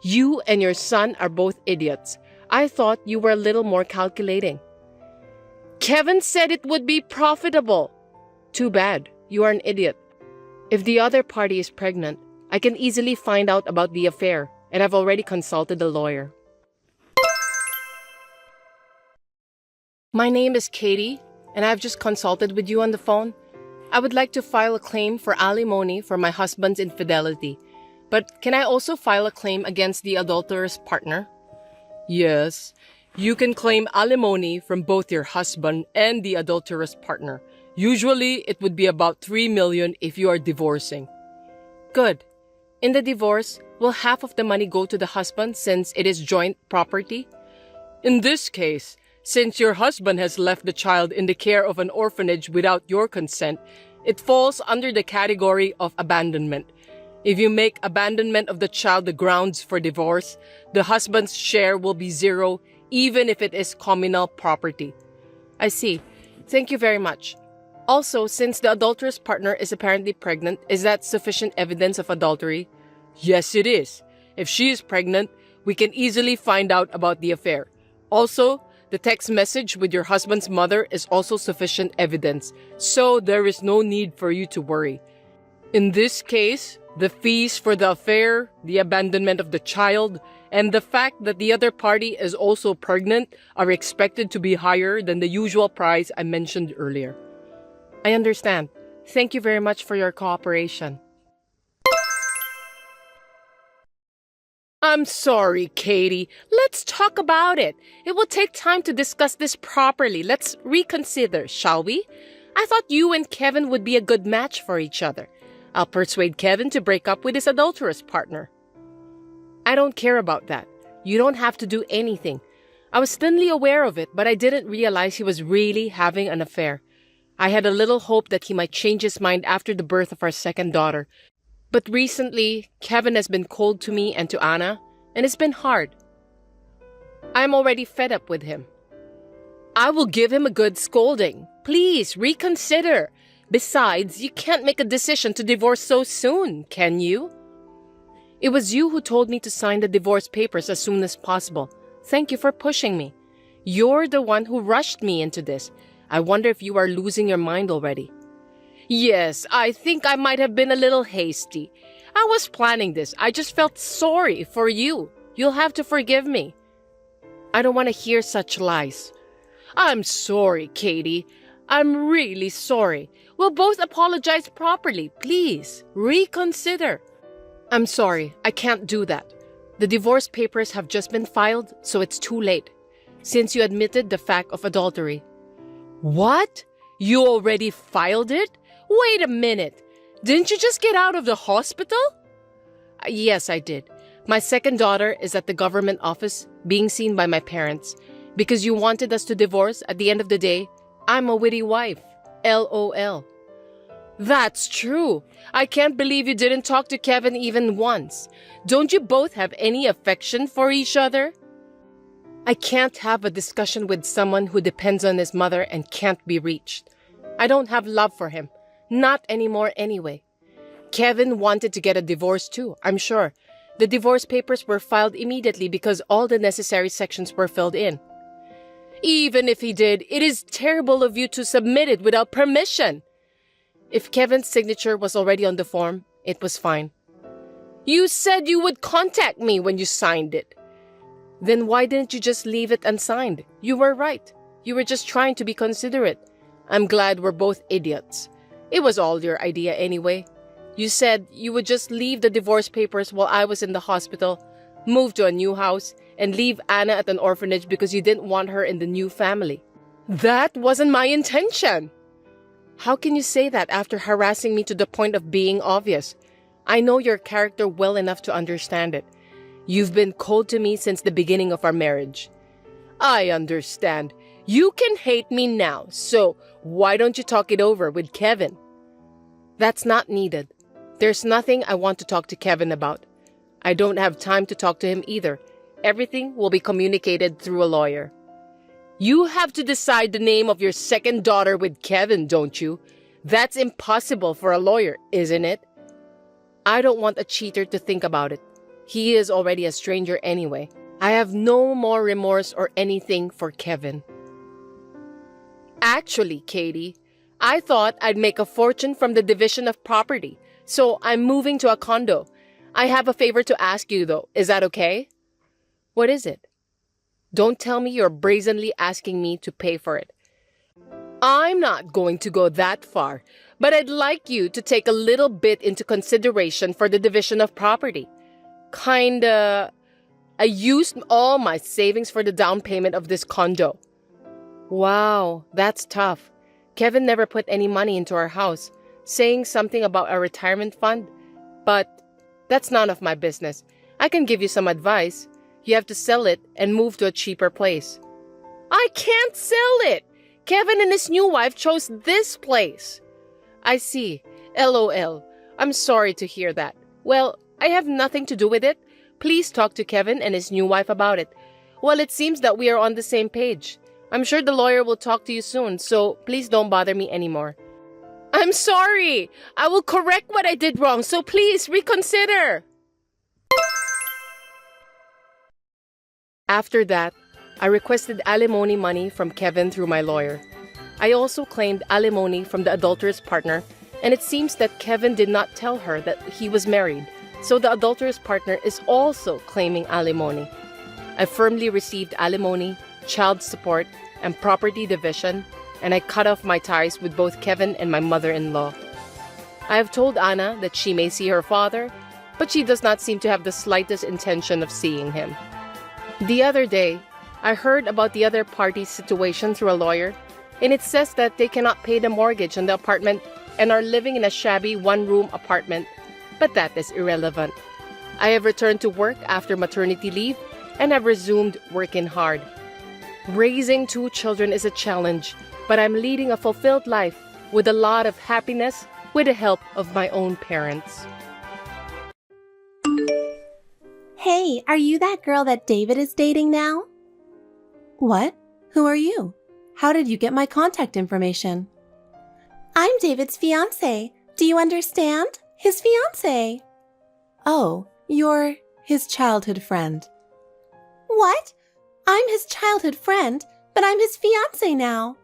You and your son are both idiots. I thought you were a little more calculating. Kevin said it would be profitable. Too bad. You are an idiot. If the other party is pregnant, I can easily find out about the affair, and I've already consulted a lawyer. My name is Katie, and I've just consulted with you on the phone. I would like to file a claim for alimony for my husband's infidelity. But can I also file a claim against the adulterous partner? Yes, you can claim alimony from both your husband and the adulterous partner. Usually, it would be about $3 million if you are divorcing. Good. In the divorce, will half of the money go to the husband since it is joint property? In this case, since your husband has left the child in the care of an orphanage without your consent, it falls under the category of abandonment. If you make abandonment of the child the grounds for divorce, the husband's share will be zero, even if it is communal property. I see. Thank you very much. Also, since the adulterous partner is apparently pregnant, is that sufficient evidence of adultery? Yes, it is. If she is pregnant, we can easily find out about the affair. Also, the text message with your husband's mother is also sufficient evidence, so there is no need for you to worry. In this case, the fees for the affair, the abandonment of the child, and the fact that the other party is also pregnant are expected to be higher than the usual price I mentioned earlier. I understand. Thank you very much for your cooperation. I'm sorry, Katie. Let's talk about it. It will take time to discuss this properly. Let's reconsider, shall we? I thought you and Kevin would be a good match for each other. I'll persuade Kevin to break up with his adulterous partner. I don't care about that. You don't have to do anything. I was thinly aware of it, but I didn't realize he was really having an affair. I had a little hope that he might change his mind after the birth of our second daughter. But recently, Kevin has been cold to me and to Anna, and it's been hard. I'm already fed up with him. I will give him a good scolding. Please, reconsider. Besides, you can't make a decision to divorce so soon, can you? It was you who told me to sign the divorce papers as soon as possible. Thank you for pushing me. You're the one who rushed me into this. I wonder if you are losing your mind already. Yes, I think I might have been a little hasty. I was planning this. I just felt sorry for you. You'll have to forgive me. I don't want to hear such lies. I'm sorry, Katie. I'm really sorry. We'll both apologize properly. Please, reconsider. I'm sorry. I can't do that. The divorce papers have just been filed, so it's too late. Since you admitted the fact of adultery. What? You already filed it? Wait a minute. Didn't you just get out of the hospital? Yes, I did. My second daughter is at the government office being seen by my parents. Because you wanted us to divorce, at the end of the day, I'm a witty wife. LOL. That's true. I can't believe you didn't talk to Kevin even once. Don't you both have any affection for each other? I can't have a discussion with someone who depends on his mother and can't be reached. I don't have love for him. Not anymore anyway. Kevin wanted to get a divorce too, I'm sure. The divorce papers were filed immediately because all the necessary sections were filled in. Even if he did, it is terrible of you to submit it without permission. If Kevin's signature was already on the form, it was fine. You said you would contact me when you signed it. Then why didn't you just leave it unsigned? You were right. You were just trying to be considerate. I'm glad we're both idiots. It was all your idea anyway. You said you would just leave the divorce papers while I was in the hospital, move to a new house, and leave Anna at an orphanage because you didn't want her in the new family. That wasn't my intention. How can you say that after harassing me to the point of being obvious? I know your character well enough to understand it. You've been cold to me since the beginning of our marriage. I understand. You can hate me now, so why don't you talk it over with Kevin? That's not needed. There's nothing I want to talk to Kevin about. I don't have time to talk to him either. Everything will be communicated through a lawyer. You have to decide the name of your second daughter with Kevin, don't you? That's impossible for a lawyer, isn't it? I don't want a cheater to think about it. He is already a stranger anyway. I have no more remorse or anything for Kevin. Actually, Katie, I thought I'd make a fortune from the division of property, so I'm moving to a condo. I have a favor to ask you, though. Is that okay? What is it? Don't tell me you're brazenly asking me to pay for it. I'm not going to go that far, but I'd like you to take a little bit into consideration for the division of property. I used all my savings for the down payment of this condo. Wow, that's tough. Kevin never put any money into our house, saying something about a retirement fund. But that's none of my business. I can give you some advice. You have to sell it and move to a cheaper place. I can't sell it! Kevin and his new wife chose this place. I see. LOL. I'm sorry to hear that. Well, I have nothing to do with it. Please talk to Kevin and his new wife about it. Well, it seems that we are on the same page. I'm sure the lawyer will talk to you soon, so please don't bother me anymore. I'm sorry. I will correct what I did wrong, so please reconsider. After that, I requested alimony money from Kevin through my lawyer. I also claimed alimony from the adulterous partner, and it seems that Kevin did not tell her that he was married, so the adulterous partner is also claiming alimony. I firmly received alimony, child support, and property division, and I cut off my ties with both Kevin and my mother-in-law. I have told Anna that she may see her father, but she does not seem to have the slightest intention of seeing him. The other day, I heard about the other party's situation through a lawyer, and it says that they cannot pay the mortgage on the apartment and are living in a shabby one-room apartment, but that is irrelevant. I have returned to work after maternity leave and have resumed working hard. Raising 2 children is a challenge, but I'm leading a fulfilled life with a lot of happiness with the help of my own parents. Hey, are you that girl that David is dating now? What? Who are you? How did you get my contact information? I'm David's fiancé. Do you understand? His fiancé. Oh, you're his childhood friend. What? I'm his childhood friend, but I'm his fiancé now.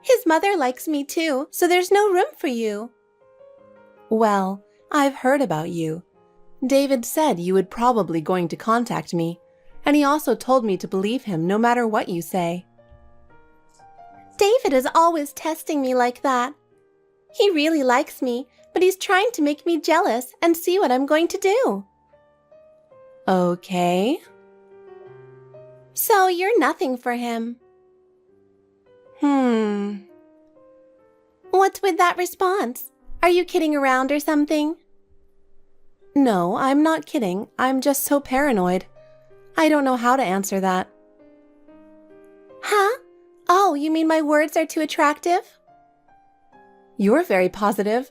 His mother likes me too, so there's no room for you. Well, I've heard about you. David said you would probably going to contact me, and he also told me to believe him no matter what you say. David is always testing me like that. He really likes me, but he's trying to make me jealous and see what I'm going to do. Okay. So you're nothing for him. What's with that response? Are you kidding around or something? No, I'm not kidding. I'm just so paranoid. I don't know how to answer that. Huh? Oh, you mean my words are too attractive? You're very positive.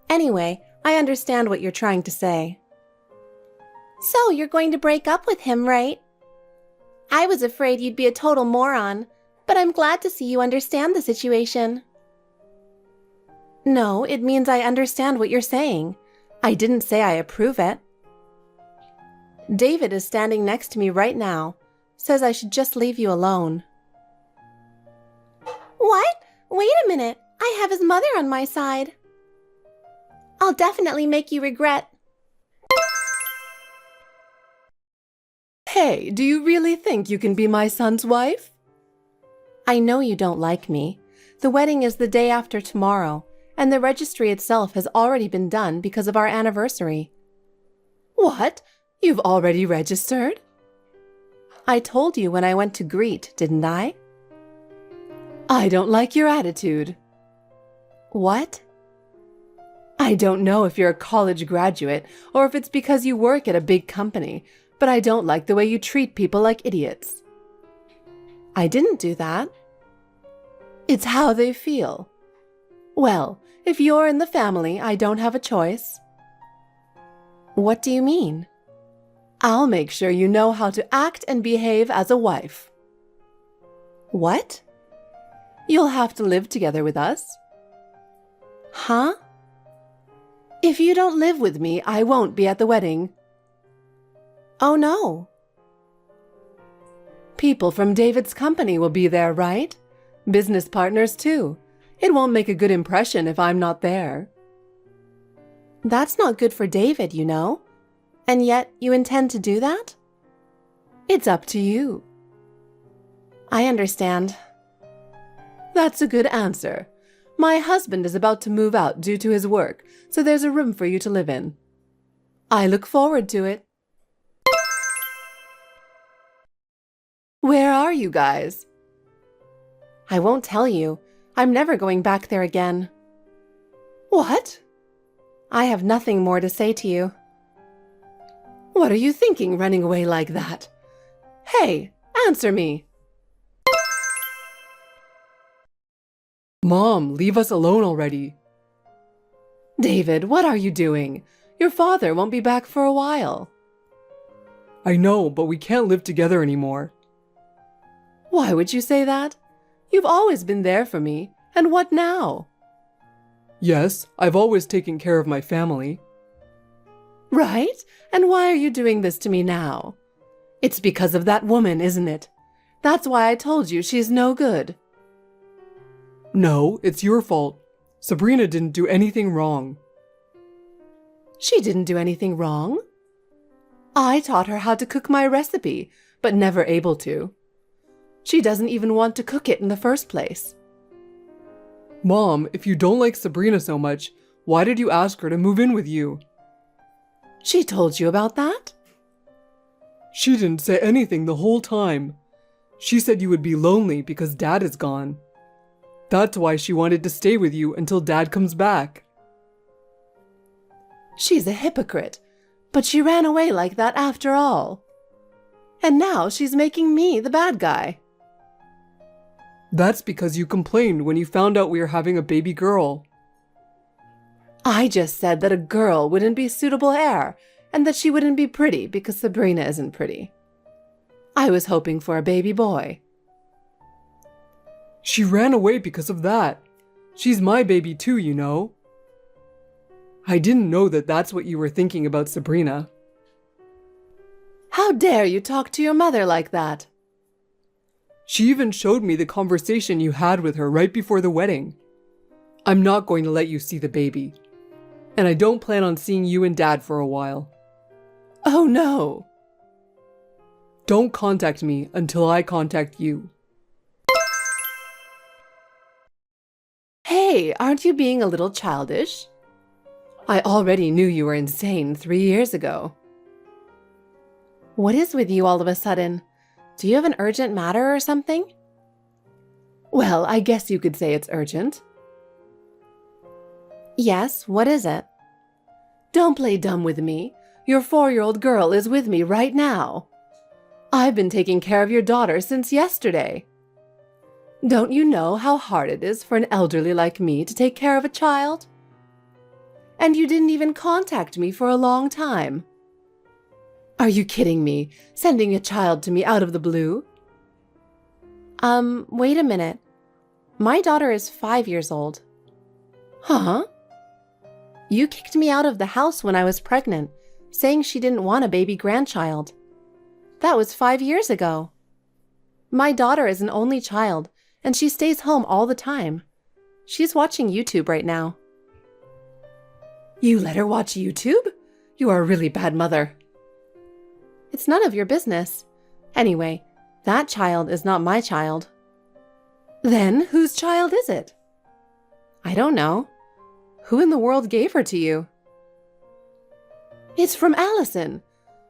Anyway, I understand what you're trying to say. So you're going to break up with him, right? I was afraid you'd be a total moron, but I'm glad to see you understand the situation. No, it means I understand what you're saying. I didn't say I approve it. David is standing next to me right now. Says I should just leave you alone. What? Wait a minute. I have his mother on my side. I'll definitely make you regret. Hey, do you really think you can be my son's wife? I know you don't like me. The wedding is the day after tomorrow, and the registry itself has already been done because of our anniversary. What? You've already registered? I told you when I went to greet, didn't I? I don't like your attitude. What? I don't know if you're a college graduate or if it's because you work at a big company, but I don't like the way you treat people like idiots. I didn't do that. It's how they feel. Well, if you're in the family, I don't have a choice. What do you mean? I'll make sure you know how to act and behave as a wife. What? You'll have to live together with us. Huh? If you don't live with me, I won't be at the wedding. Oh no. People from David's company will be there, right? Business partners too. It won't make a good impression if I'm not there. That's not good for David, you know. And yet you intend to do that? It's up to you. I understand. That's a good answer. My husband is about to move out due to his work, so there's a room for you to live in. I look forward to it. Where are you guys? I won't tell you. I'm never going back there again. What? I have nothing more to say to you. What are you thinking running away like that? Hey, answer me. Mom, leave us alone already. David, what are you doing? Your father won't be back for a while. I know, but we can't live together anymore. Why would you say that? You've always been there for me, and what now? Yes, I've always taken care of my family. Right? And why are you doing this to me now? It's because of that woman, isn't it? That's why I told you she's no good. No, it's your fault. Sabrina didn't do anything wrong. She didn't do anything wrong. I taught her how to cook my recipe, but never able to. She doesn't even want to cook it in the first place. Mom, if you don't like Sabrina so much, why did you ask her to move in with you? She told you about that? She didn't say anything the whole time. She said you would be lonely because Dad is gone. That's why she wanted to stay with you until Dad comes back. She's a hypocrite, but she ran away like that after all. And now she's making me the bad guy. That's because you complained when you found out we were having a baby girl. I just said that a girl wouldn't be suitable heir, and that she wouldn't be pretty because Sabrina isn't pretty. I was hoping for a baby boy. She ran away because of that. She's my baby too, you know. I didn't know that that's what you were thinking about Sabrina. How dare you talk to your mother like that? She even showed me the conversation you had with her right before the wedding. I'm not going to let you see the baby. And I don't plan on seeing you and Dad for a while. Oh no! Don't contact me until I contact you. Hey, aren't you being a little childish? I already knew you were insane 3 years ago. What is with you all of a sudden? Do you have an urgent matter or something? Well, I guess you could say it's urgent. Yes, what is it? Don't play dumb with me. Your 4-year-old girl is with me right now. I've been taking care of your daughter since yesterday. Don't you know how hard it is for an elderly like me to take care of a child? And you didn't even contact me for a long time. Are you kidding me, sending a child to me out of the blue? Wait a minute. My daughter is 5 years old. Huh? You kicked me out of the house when I was pregnant, saying she didn't want a baby grandchild. That was 5 years ago. My daughter is an only child, and she stays home all the time. She's watching YouTube right now. You let her watch YouTube? You are a really bad mother. It's none of your business. Anyway, that child is not my child. Then whose child is it? I don't know. Who in the world gave her to you? It's from Allison.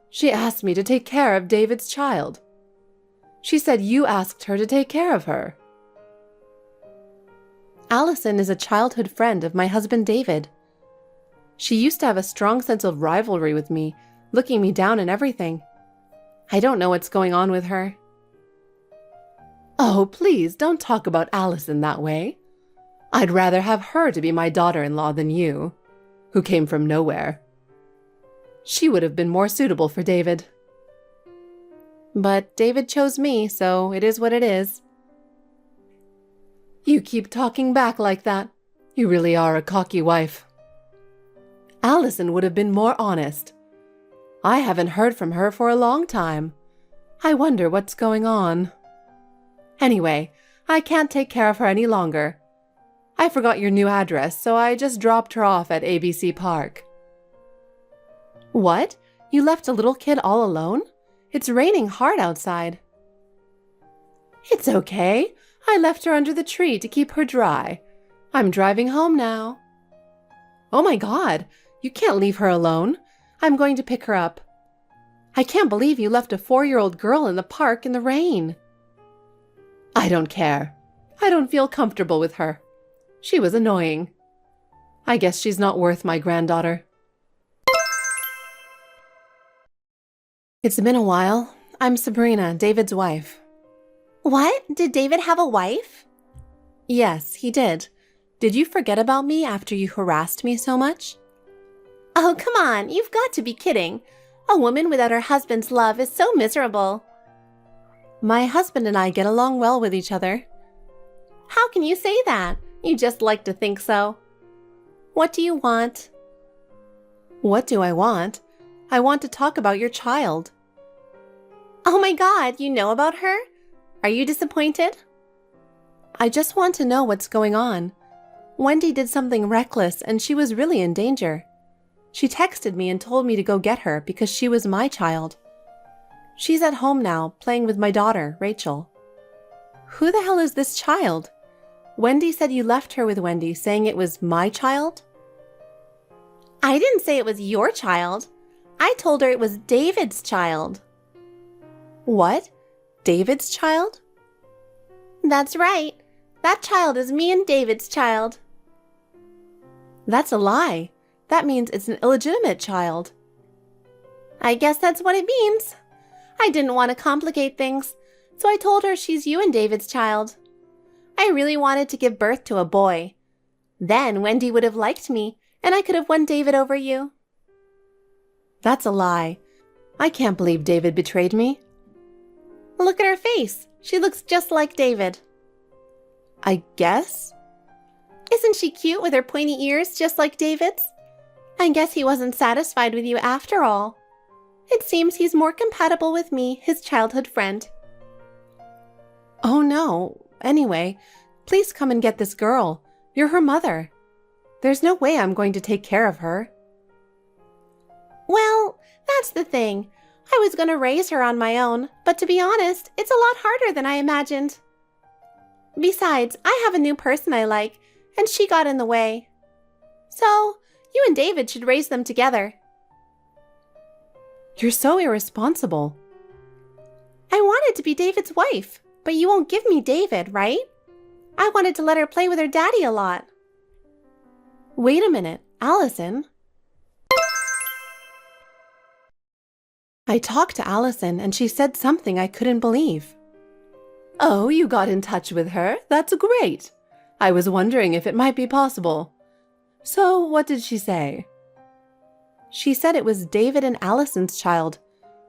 She asked me to take care of David's child. She said you asked her to take care of her. Allison is a childhood friend of my husband David. She used to have a strong sense of rivalry with me, looking me down and everything. I don't know what's going on with her. Oh, please don't talk about Allison that way. I'd rather have her to be my daughter-in-law than you, who came from nowhere. She would have been more suitable for David. But David chose me, so it is what it is. You keep talking back like that. You really are a cocky wife. Allison would have been more honest. I haven't heard from her for a long time. I wonder what's going on. Anyway, I can't take care of her any longer. I forgot your new address, so I just dropped her off at ABC Park. What? You left a little kid all alone? It's raining hard outside. It's okay. I left her under the tree to keep her dry. I'm driving home now. Oh my God, you can't leave her alone. I'm going to pick her up. I can't believe you left a 4-year-old girl in the park in the rain. I don't care. I don't feel comfortable with her. She was annoying. I guess she's not worth my granddaughter. It's been a while. I'm Sabrina, David's wife. What? Did David have a wife? Yes, he did. Did you forget about me after you harassed me so much? Oh, come on. You've got to be kidding. A woman without her husband's love is so miserable. My husband and I get along well with each other. How can you say that? You just like to think so. What do you want? What do I want? I want to talk about your child. Oh my God, you know about her? Are you disappointed? I just want to know what's going on. Wendy did something reckless and she was really in danger. She texted me and told me to go get her because she was my child. She's at home now, playing with my daughter, Rachel. Who the hell is this child? Wendy said you left her with Wendy, saying it was my child? I didn't say it was your child. I told her it was David's child. What? David's child? That's right. That child is me and David's child. That's a lie. That means it's an illegitimate child. I guess that's what it means. I didn't want to complicate things, so I told her she's you and David's child. I really wanted to give birth to a boy. Then Wendy would have liked me, and I could have won David over you. That's a lie. I can't believe David betrayed me. Look at her face. She looks just like David. I guess? Isn't she cute with her pointy ears just like David's? I guess he wasn't satisfied with you after all. It seems he's more compatible with me, his childhood friend. Oh no. Anyway, please come and get this girl. You're her mother. There's no way I'm going to take care of her. Well, that's the thing. I was going to raise her on my own, but to be honest, it's a lot harder than I imagined. Besides, I have a new person I like, and she got in the way. So, you and David should raise them together. You're so irresponsible. I wanted to be David's wife, but you won't give me David, right? I wanted to let her play with her daddy a lot. Wait a minute, Allison. I talked to Allison and she said something I couldn't believe. Oh, you got in touch with her? That's great. I was wondering if it might be possible. So, what did she say? She said it was David and Allison's child,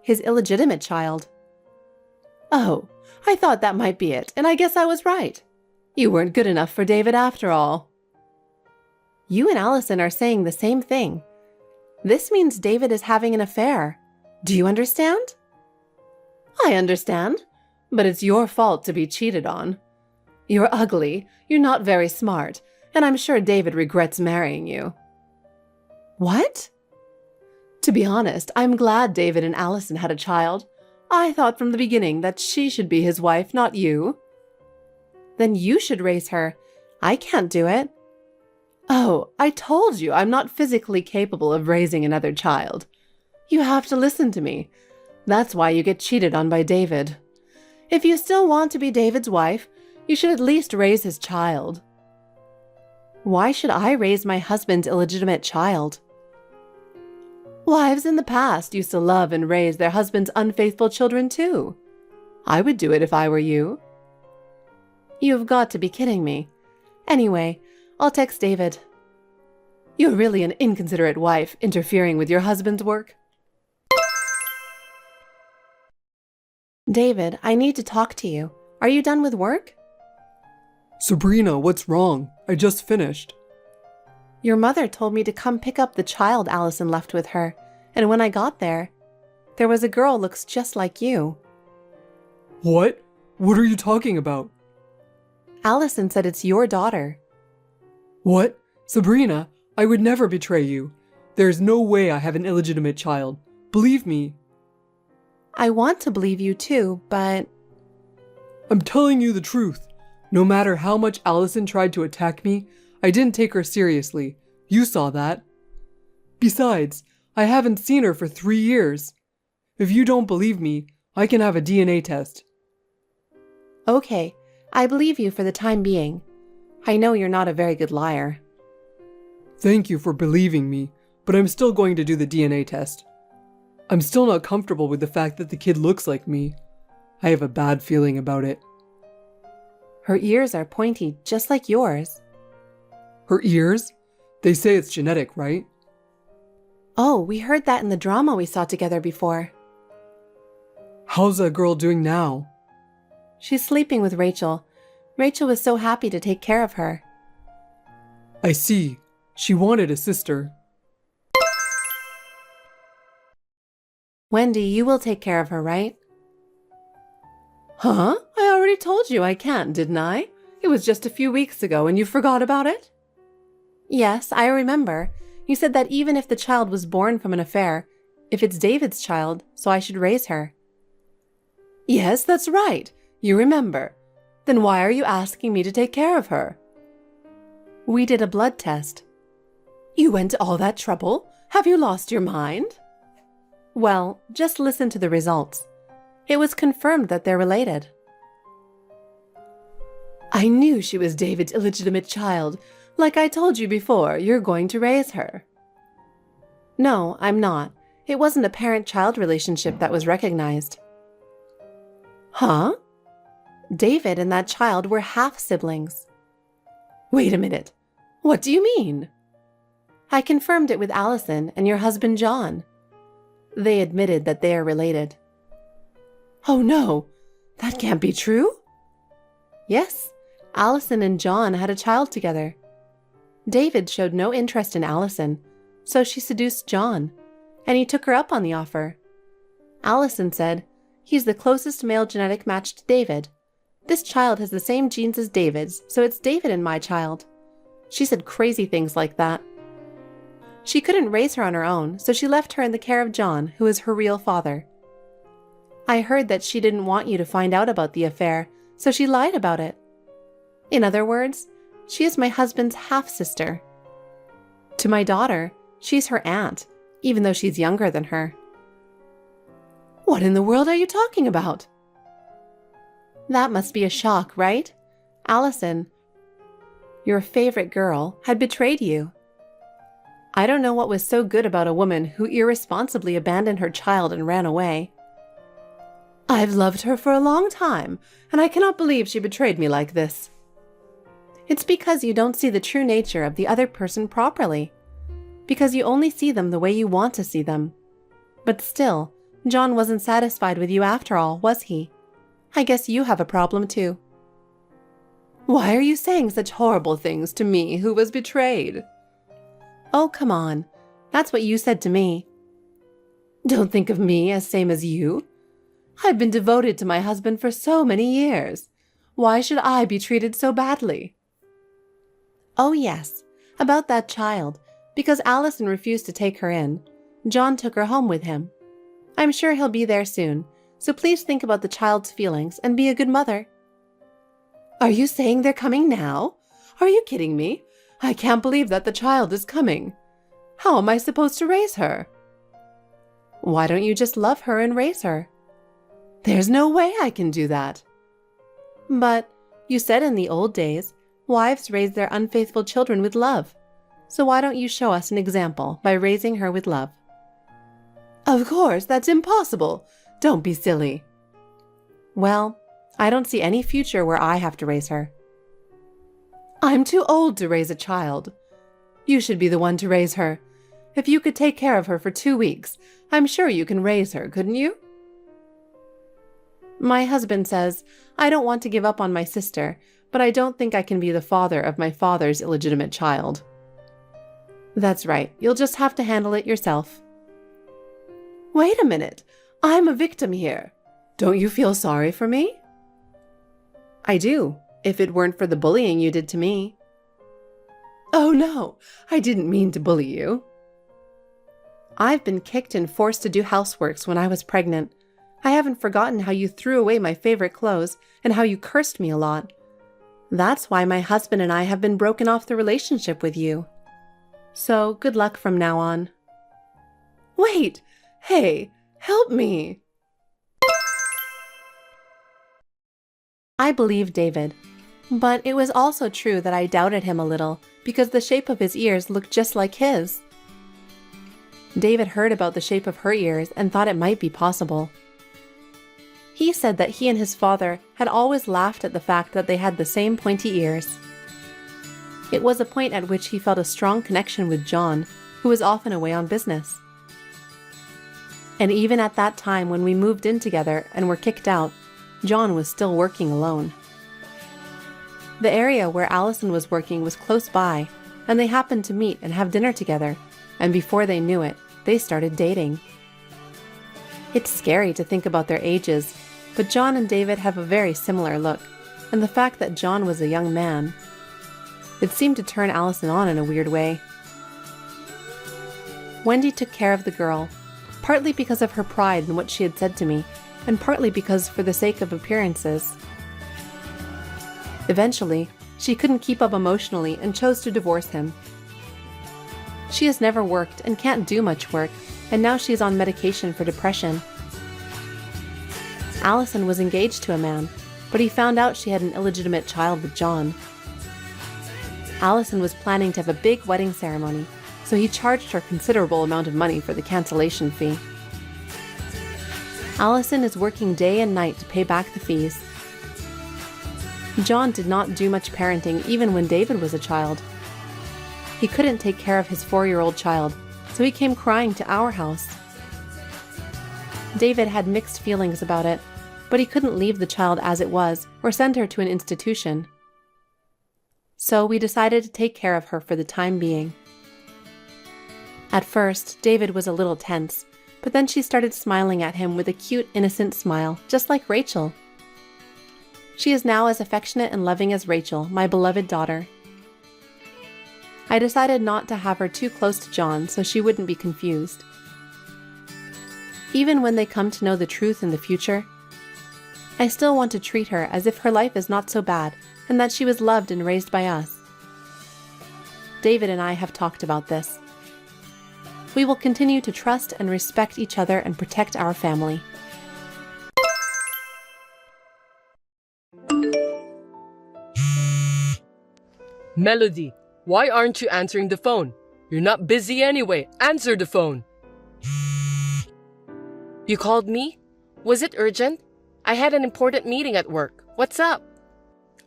his illegitimate child. Oh, I thought that might be it, and I guess I was right. You weren't good enough for David after all. You and Allison are saying the same thing. This means David is having an affair. Do you understand? I understand, but it's your fault to be cheated on. You're ugly, you're not very smart, and I'm sure David regrets marrying you. What? To be honest, I'm glad David and Allison had a child. I thought from the beginning that she should be his wife, not you. Then you should raise her. I can't do it. Oh, I told you I'm not physically capable of raising another child. You have to listen to me. That's why you get cheated on by David. If you still want to be David's wife, you should at least raise his child. Why should I raise my husband's illegitimate child? Wives in the past used to love and raise their husband's unfaithful children too. I would do it if I were you. You've got to be kidding me. Anyway, I'll text David. You're really an inconsiderate wife interfering with your husband's work. David, I need to talk to you. Are you done with work? Sabrina, what's wrong? I just finished. Your mother told me to come pick up the child Allison left with her, and when I got there was a girl looks just like you. What? What are you talking about? Allison said it's your daughter. What? Sabrina, I would never betray you. There's no way I have an illegitimate child. Believe me. I want to believe you too, but... I'm telling you the truth. No matter how much Allison tried to attack me, I didn't take her seriously. You saw that. Besides, I haven't seen her for 3 years. If you don't believe me, I can have a DNA test. Okay, I believe you for the time being. I know you're not a very good liar. Thank you for believing me, but I'm still going to do the DNA test. I'm still not comfortable with the fact that the kid looks like me. I have a bad feeling about it. Her ears are pointy, just like yours. Her ears? They say it's genetic, right? Oh, we heard that in the drama we saw together before. How's that girl doing now? She's sleeping with Rachel. Rachel was so happy to take care of her. I see. She wanted a sister. Wendy, you will take care of her, right? Huh? I already told you I can't, didn't I? It was just a few weeks ago and you forgot about it? Yes, I remember. You said that even if the child was born from an affair, if it's David's child, so I should raise her. Yes, that's right. You remember. Then why are you asking me to take care of her? We did a blood test. You went to all that trouble? Have you lost your mind? Well, just listen to the results. It was confirmed that they're related. I knew she was David's illegitimate child. Like I told you before, you're going to raise her. No, I'm not. It wasn't a parent-child relationship that was recognized. Huh? David and that child were half-siblings. Wait a minute. What do you mean? I confirmed it with Allison and your husband John. They admitted that they are related. Oh no, that can't be true. Yes, Allison and John had a child together. David showed no interest in Allison, so she seduced John, and he took her up on the offer. Allison said, "He's the closest male genetic match to David. This child has the same genes as David's, so it's David and my child." She said crazy things like that. She couldn't raise her on her own, so she left her in the care of John, who is her real father. I heard that she didn't want you to find out about the affair, so she lied about it. In other words, she is my husband's half-sister. To my daughter, she's her aunt, even though she's younger than her. What in the world are you talking about? That must be a shock, right? Allison, your favorite girl, had betrayed you. I don't know what was so good about a woman who irresponsibly abandoned her child and ran away. I've loved her for a long time, and I cannot believe she betrayed me like this. It's because you don't see the true nature of the other person properly. Because you only see them the way you want to see them. But still, John wasn't satisfied with you after all, was he? I guess you have a problem too. Why are you saying such horrible things to me who was betrayed? Oh, come on. That's what you said to me. Don't think of me as same as you. I've been devoted to my husband for so many years. Why should I be treated so badly? Oh yes, about that child. Because Allison refused to take her in, John took her home with him. I'm sure he'll be there soon, so please think about the child's feelings and be a good mother. Are you saying they're coming now? Are you kidding me? I can't believe that the child is coming. How am I supposed to raise her? Why don't you just love her and raise her? There's no way I can do that. But you said in the old days, wives raised their unfaithful children with love. So why don't you show us an example by raising her with love? Of course, that's impossible. Don't be silly. Well, I don't see any future where I have to raise her. I'm too old to raise a child. You should be the one to raise her. If you could take care of her for 2 weeks, I'm sure you can raise her, couldn't you? My husband says, I don't want to give up on my sister, but I don't think I can be the father of my father's illegitimate child. That's right, you'll just have to handle it yourself. Wait a minute, I'm a victim here. Don't you feel sorry for me? I do, if it weren't for the bullying you did to me. Oh no, I didn't mean to bully you. I've been kicked and forced to do houseworks when I was pregnant. I haven't forgotten how you threw away my favorite clothes and how you cursed me a lot. That's why my husband and I have been broken off the relationship with you. So good luck from now on. Wait! Hey, help me! I believed David, but it was also true that I doubted him a little because the shape of his ears looked just like his. David heard about the shape of her ears and thought it might be possible. He said that he and his father had always laughed at the fact that they had the same pointy ears. It was a point at which he felt a strong connection with John, who was often away on business. And even at that time when we moved in together and were kicked out, John was still working alone. The area where Allison was working was close by, and they happened to meet and have dinner together, and before they knew it, they started dating. It's scary to think about their ages, but John and David have a very similar look, and the fact that John was a young man, it seemed to turn Allison on in a weird way. Wendy took care of the girl, partly because of her pride in what she had said to me, and partly because for the sake of appearances. Eventually, she couldn't keep up emotionally and chose to divorce him. She has never worked and can't do much work, and now she is on medication for depression. Allison was engaged to a man, but he found out she had an illegitimate child with John. Allison was planning to have a big wedding ceremony, so he charged her a considerable amount of money for the cancellation fee. Allison is working day and night to pay back the fees. John did not do much parenting even when David was a child. He couldn't take care of his 4-year-old child, so he came crying to our house. David had mixed feelings about it, but he couldn't leave the child as it was or send her to an institution. So we decided to take care of her for the time being. At first, David was a little tense, but then she started smiling at him with a cute, innocent smile, just like Rachel. She is now as affectionate and loving as Rachel, my beloved daughter. I decided not to have her too close to John so she wouldn't be confused. Even when they come to know the truth in the future, I still want to treat her as if her life is not so bad and that she was loved and raised by us. David and I have talked about this. We will continue to trust and respect each other and protect our family. Melody, why aren't you answering the phone? You're not busy anyway. Answer the phone. You called me? Was it urgent? I had an important meeting at work. What's up?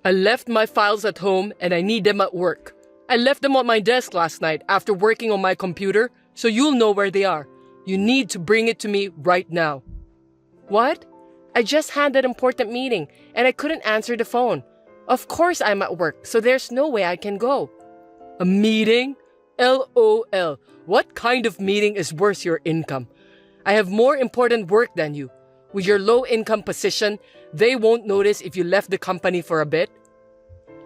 I left my files at home and I need them at work. I left them on my desk last night after working on my computer, so you'll know where they are. You need to bring it to me right now. What? I just had that important meeting and I couldn't answer the phone. Of course I'm at work, so there's no way I can go. A meeting? LOL. What kind of meeting is worth your income? I have more important work than you. With your low-income position, they won't notice if you left the company for a bit.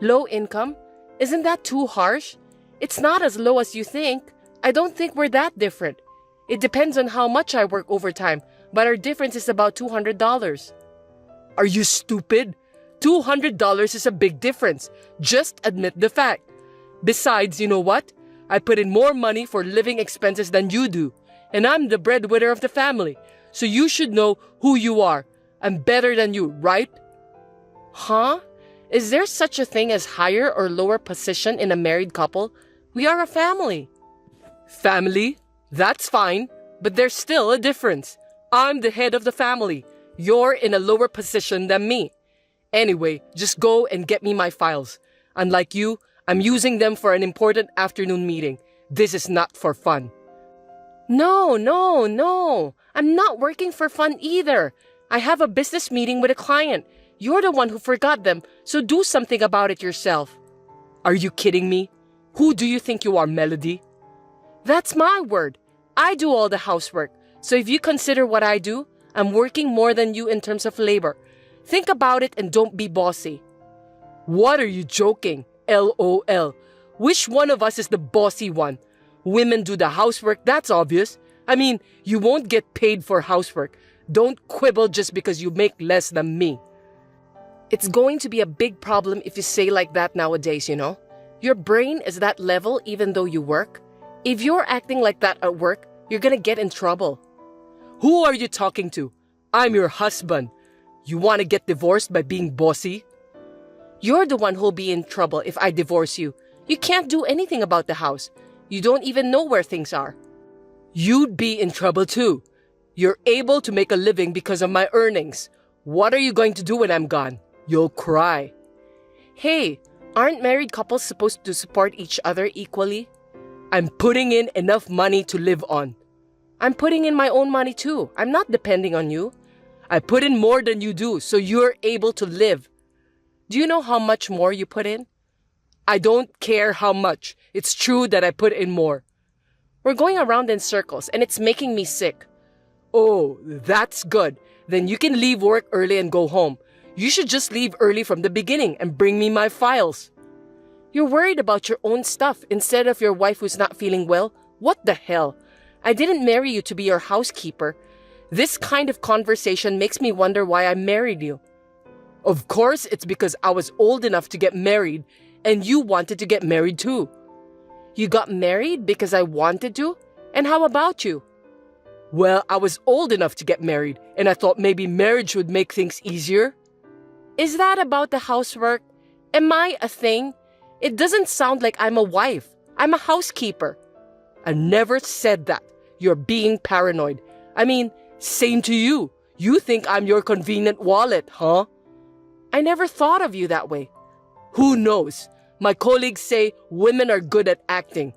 Low income? Isn't that too harsh? It's not as low as you think. I don't think we're that different. It depends on how much I work overtime, but our difference is about $200. Are you stupid? $200 is a big difference. Just admit the fact. Besides, you know what? I put in more money for living expenses than you do, and I'm the breadwinner of the family, so you should know who you are. I'm better than you, right? Huh? Is there such a thing as higher or lower position in a married couple? We are a family. Family? That's fine, but there's still a difference. I'm the head of the family. You're in a lower position than me. Anyway, just go and get me my files. Unlike you, I'm using them for an important afternoon meeting. This is not for fun. No. I'm not working for fun either. I have a business meeting with a client. You're the one who forgot them, so do something about it yourself. Are you kidding me? Who do you think you are, Melody? That's my word. I do all the housework, so if you consider what I do, I'm working more than you in terms of labor. Think about it and don't be bossy. What are you joking? LOL. Which one of us is the bossy one? Women do the housework, that's obvious. I mean, you won't get paid for housework. Don't quibble just because you make less than me. It's going to be a big problem if you say like that nowadays, you know? Your brain is that level even though you work. If you're acting like that at work, you're gonna get in trouble. Who are you talking to? I'm your husband. You want to get divorced by being bossy? You're the one who'll be in trouble if I divorce you. You can't do anything about the house. You don't even know where things are. You'd be in trouble too. You're able to make a living because of my earnings. What are you going to do when I'm gone? You'll cry. Hey, aren't married couples supposed to support each other equally? I'm putting in enough money to live on. I'm putting in my own money too. I'm not depending on you. I put in more than you do, so you're able to live. Do you know how much more you put in? I don't care how much. It's true that I put in more. We're going around in circles and it's making me sick. Oh, that's good. Then you can leave work early and go home. You should just leave early from the beginning and bring me my files. You're worried about your own stuff instead of your wife who's not feeling well. What the hell? I didn't marry you to be your housekeeper. This kind of conversation makes me wonder why I married you. Of course, it's because I was old enough to get married and you wanted to get married too. You got married because I wanted to? And how about you? Well, I was old enough to get married and I thought maybe marriage would make things easier. Is that about the housework? Am I a thing? It doesn't sound like I'm a wife. I'm a housekeeper. I never said that. You're being paranoid. I mean, same to you. You think I'm your convenient wallet, huh? I never thought of you that way. Who knows? My colleagues say women are good at acting.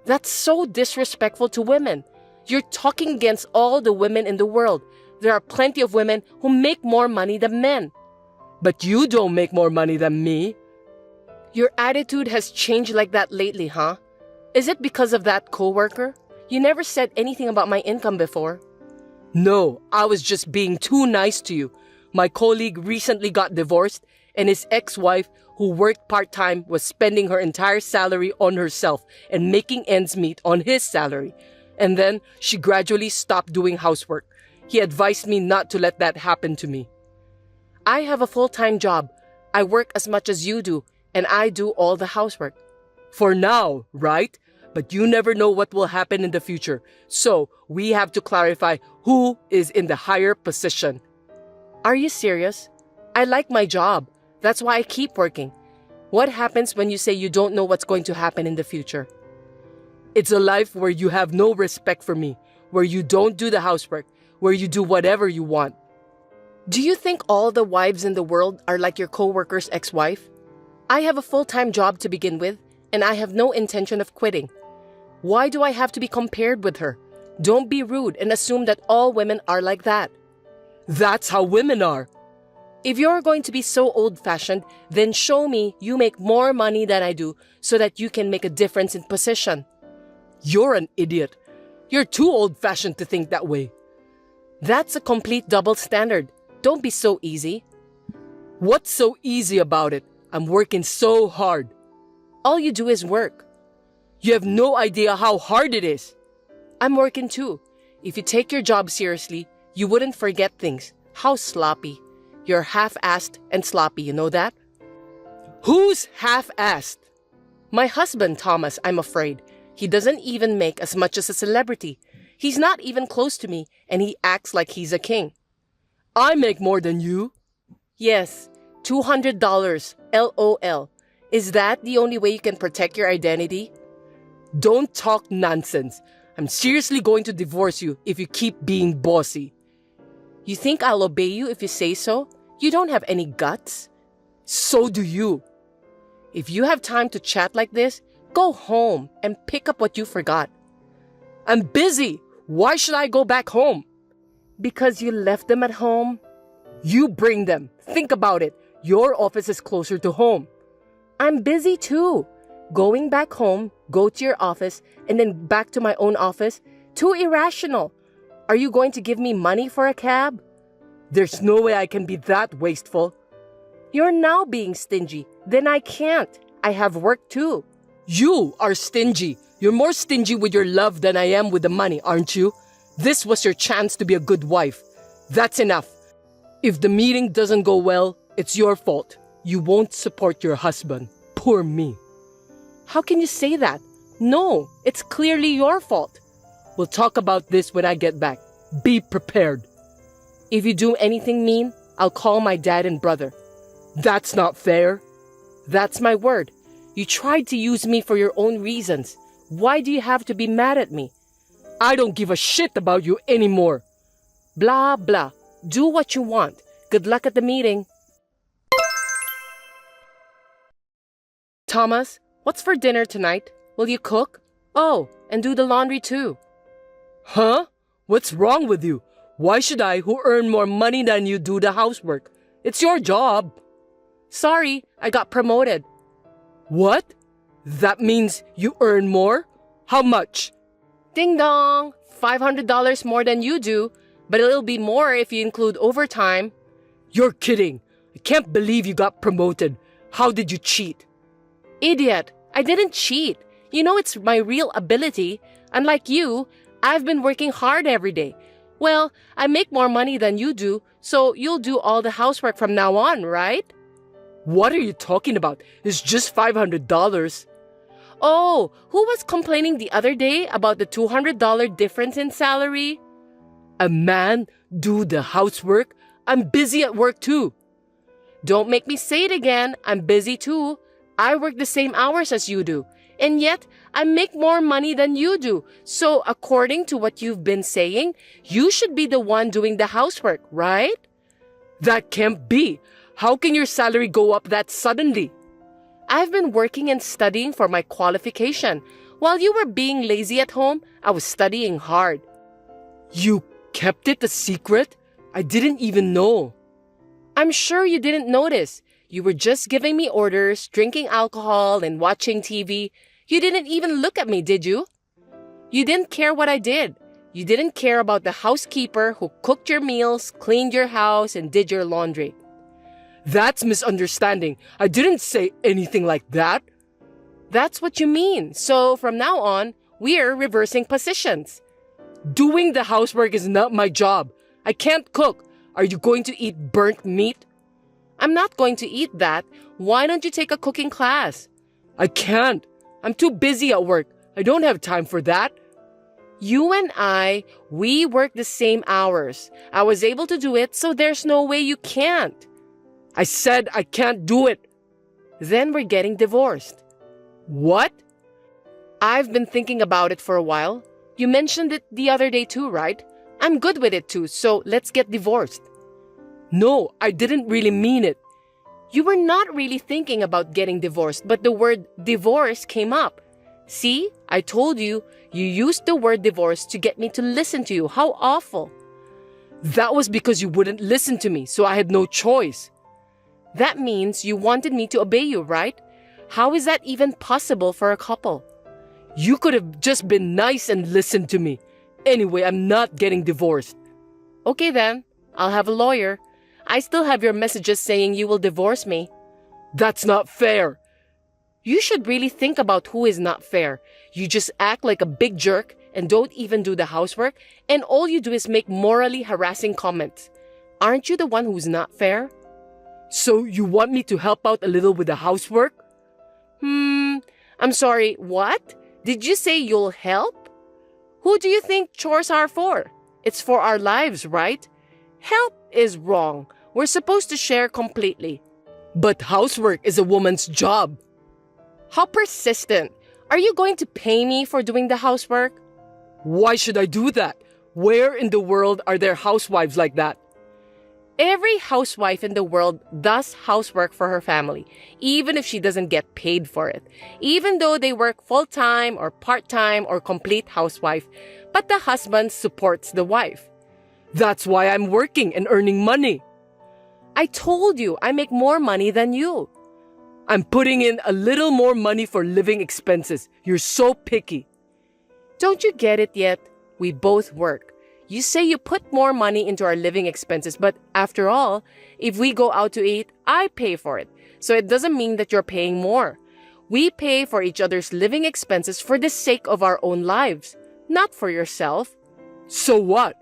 That's so disrespectful to women. You're talking against all the women in the world. There are plenty of women who make more money than men. But you don't make more money than me. Your attitude has changed like that lately, huh? Is it because of that coworker? You never said anything about my income before. No, I was just being too nice to you. My colleague recently got divorced and his ex-wife, who worked part-time, was spending her entire salary on herself and making ends meet on his salary. And then she gradually stopped doing housework. He advised me not to let that happen to me. I have a full-time job. I work as much as you do, and I do all the housework. For now, right? But you never know what will happen in the future. So we have to clarify who is in the higher position. Are you serious? I like my job. That's why I keep working. What happens when you say you don't know what's going to happen in the future? It's a life where you have no respect for me, where you don't do the housework, where you do whatever you want. Do you think all the wives in the world are like your coworker's ex-wife? I have a full-time job to begin with, and I have no intention of quitting. Why do I have to be compared with her? Don't be rude and assume that all women are like that. That's how women are. If you're going to be so old-fashioned, then show me you make more money than I do so that you can make a difference in position. You're an idiot. You're too old-fashioned to think that way. That's a complete double standard. Don't be so easy. What's so easy about it? I'm working so hard. All you do is work. You have no idea how hard it is. I'm working too. If you take your job seriously, you wouldn't forget things. How sloppy. You're half-assed and sloppy, you know that? Who's half-assed? My husband, Thomas, I'm afraid. He doesn't even make as much as a celebrity. He's not even close to me, and he acts like he's a king. I make more than you. Yes, $200, LOL. Is that the only way you can protect your identity? Don't talk nonsense. I'm seriously going to divorce you if you keep being bossy. You think I'll obey you if you say so? You don't have any guts. So do you. If you have time to chat like this, go home and pick up what you forgot. I'm busy. Why should I go back home? Because you left them at home? You bring them. Think about it. Your office is closer to home. I'm busy too. Going back home, go to your office, and then back to my own office? Too irrational. Are you going to give me money for a cab? There's no way I can be that wasteful. You're now being stingy. Then I can't. I have work too. You are stingy. You're more stingy with your love than I am with the money, aren't you? This was your chance to be a good wife. That's enough. If the meeting doesn't go well, It's your fault. You won't support your husband. Poor me. How can you say that? No, it's clearly your fault. We'll talk about this when I get back. Be prepared. If you do anything mean, I'll call my dad and brother. That's not fair. That's my word. You tried to use me for your own reasons. Why do you have to be mad at me? I don't give a shit about you anymore. Blah, blah. Do what you want. Good luck at the meeting. Thomas, what's for dinner tonight? Will you cook? Oh, and do the laundry too. Huh? What's wrong with you? Why should I, who earn more money than you, do the housework? It's your job. Sorry, I got promoted. What? That means you earn more? How much? Ding dong! $500 more than you do, but it'll be more if you include overtime. You're kidding. I can't believe you got promoted. How did you cheat? Idiot! I didn't cheat. You know it's my real ability. Unlike you, I've been working hard every day. Well, I make more money than you do, so you'll do all the housework from now on, right? What are you talking about? It's just $500. Oh, who was complaining the other day about the $200 difference in salary? A man do the housework? I'm busy at work too. Don't make me say it again. I'm busy too. I work the same hours as you do. And yet, I make more money than you do. So, according to what you've been saying, you should be the one doing the housework, right? That can't be. How can your salary go up that suddenly? I've been working and studying for my qualification. While you were being lazy at home, I was studying hard. You kept it a secret? I didn't even know. I'm sure you didn't notice. You were just giving me orders, drinking alcohol, and watching TV. You didn't even look at me, did you? You didn't care what I did. You didn't care about the housekeeper who cooked your meals, cleaned your house, and did your laundry. That's misunderstanding. I didn't say anything like that. That's what you mean. So from now on, we're reversing positions. Doing the housework is not my job. I can't cook. Are you going to eat burnt meat? I'm not going to eat that. Why don't you take a cooking class? I can't. I'm too busy at work. I don't have time for that. You and I, we work the same hours. I was able to do it, so there's no way you can't. I said I can't do it. Then we're getting divorced. What? I've been thinking about it for a while. You mentioned it the other day too, right? I'm good with it too, so let's get divorced. No, I didn't really mean it. You were not really thinking about getting divorced, but the word divorce came up. See, I told you, you used the word divorce to get me to listen to you. How awful. That was because you wouldn't listen to me, so I had no choice. That means you wanted me to obey you, right? How is that even possible for a couple? You could have just been nice and listened to me. Anyway, I'm not getting divorced. Okay then, I'll have a lawyer. I still have your messages saying you will divorce me. That's not fair. You should really think about who is not fair. You just act like a big jerk and don't even do the housework, and all you do is make morally harassing comments. Aren't you the one who's not fair? So you want me to help out a little with the housework? I'm sorry, what? Did you say you'll help? Who do you think chores are for? It's for our lives, right? Help is wrong. We're supposed to share completely. But housework is a woman's job. How persistent. Are you going to pay me for doing the housework? Why should I do that? Where in the world are there housewives like that? Every housewife in the world does housework for her family, even if she doesn't get paid for it. Even though they work full-time or part-time or complete housewife, but the husband supports the wife. That's why I'm working and earning money. I told you I make more money than you. I'm putting in a little more money for living expenses. You're so picky. Don't you get it yet? We both work. You say you put more money into our living expenses, but after all, if we go out to eat, I pay for it. So it doesn't mean that you're paying more. We pay for each other's living expenses for the sake of our own lives, not for yourself. So what?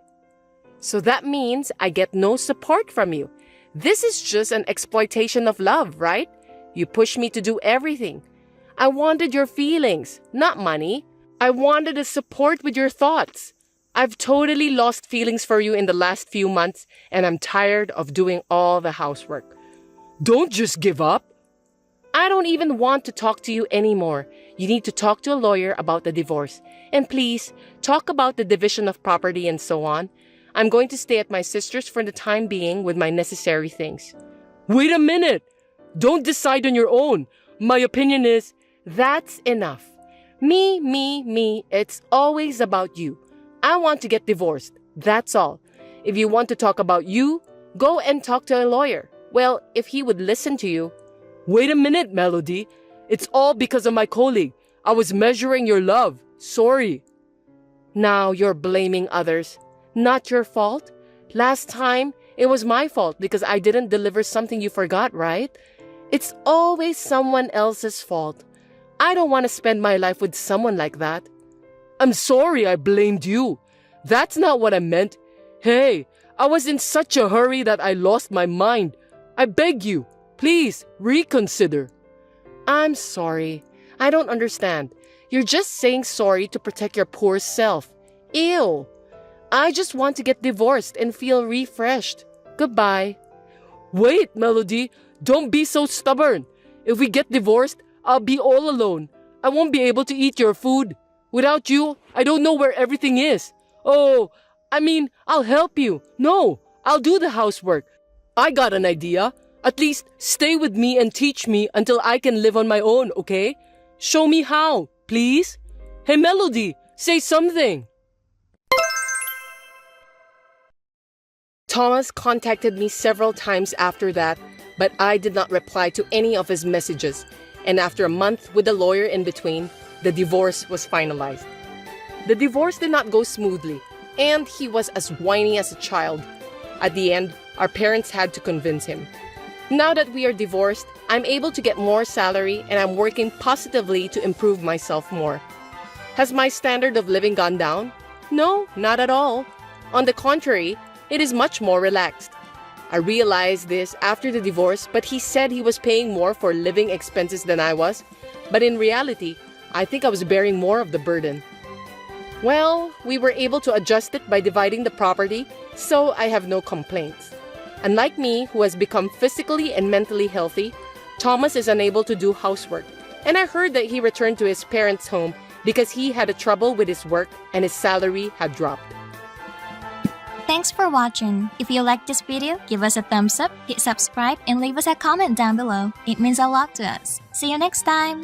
So that means I get no support from you. This is just an exploitation of love, right? You push me to do everything. I wanted your feelings, not money. I wanted to support with your thoughts. I've totally lost feelings for you in the last few months, and I'm tired of doing all the housework. Don't just give up. I don't even want to talk to you anymore. You need to talk to a lawyer about the divorce. And please, talk about the division of property and so on. I'm going to stay at my sister's for the time being with my necessary things. Wait a minute! Don't decide on your own. My opinion is, that's enough. Me, it's always about you. I want to get divorced. That's all. If you want to talk about you, go and talk to a lawyer. Well, if he would listen to you. Wait a minute, Melody. It's all because of my colleague. I was measuring your love. Sorry. Now you're blaming others. Not your fault. Last time, it was my fault because I didn't deliver something you forgot, right? It's always someone else's fault. I don't want to spend my life with someone like that. I'm sorry I blamed you. That's not what I meant. Hey, I was in such a hurry that I lost my mind. I beg you, please reconsider. I'm sorry. I don't understand. You're just saying sorry to protect your poor self. Ew. I just want to get divorced and feel refreshed. Goodbye. Wait, Melody. Don't be so stubborn. If we get divorced, I'll be all alone. I won't be able to eat your food. Without you, I don't know where everything is. Oh, I'll help you. No, I'll do the housework. I got an idea. At least stay with me and teach me until I can live on my own, okay? Show me how, please. Hey, Melody, say something. Thomas contacted me several times after that, but I did not reply to any of his messages. And after a month with a lawyer in between, the divorce was finalized. The divorce did not go smoothly, and he was as whiny as a child. At the end, our parents had to convince him. Now that we are divorced, I'm able to get more salary and I'm working positively to improve myself more. Has my standard of living gone down? No, not at all. On the contrary, it is much more relaxed. I realized this after the divorce, but he said he was paying more for living expenses than I was. But in reality, I think I was bearing more of the burden. Well, we were able to adjust it by dividing the property, so I have no complaints. Unlike me, who has become physically and mentally healthy, Thomas is unable to do housework. And I heard that he returned to his parents' home because he had a trouble with his work and his salary had dropped. Thanks for watching. If you liked this video, give us a thumbs up, hit subscribe, and leave us a comment down below. It means a lot to us. See you next time!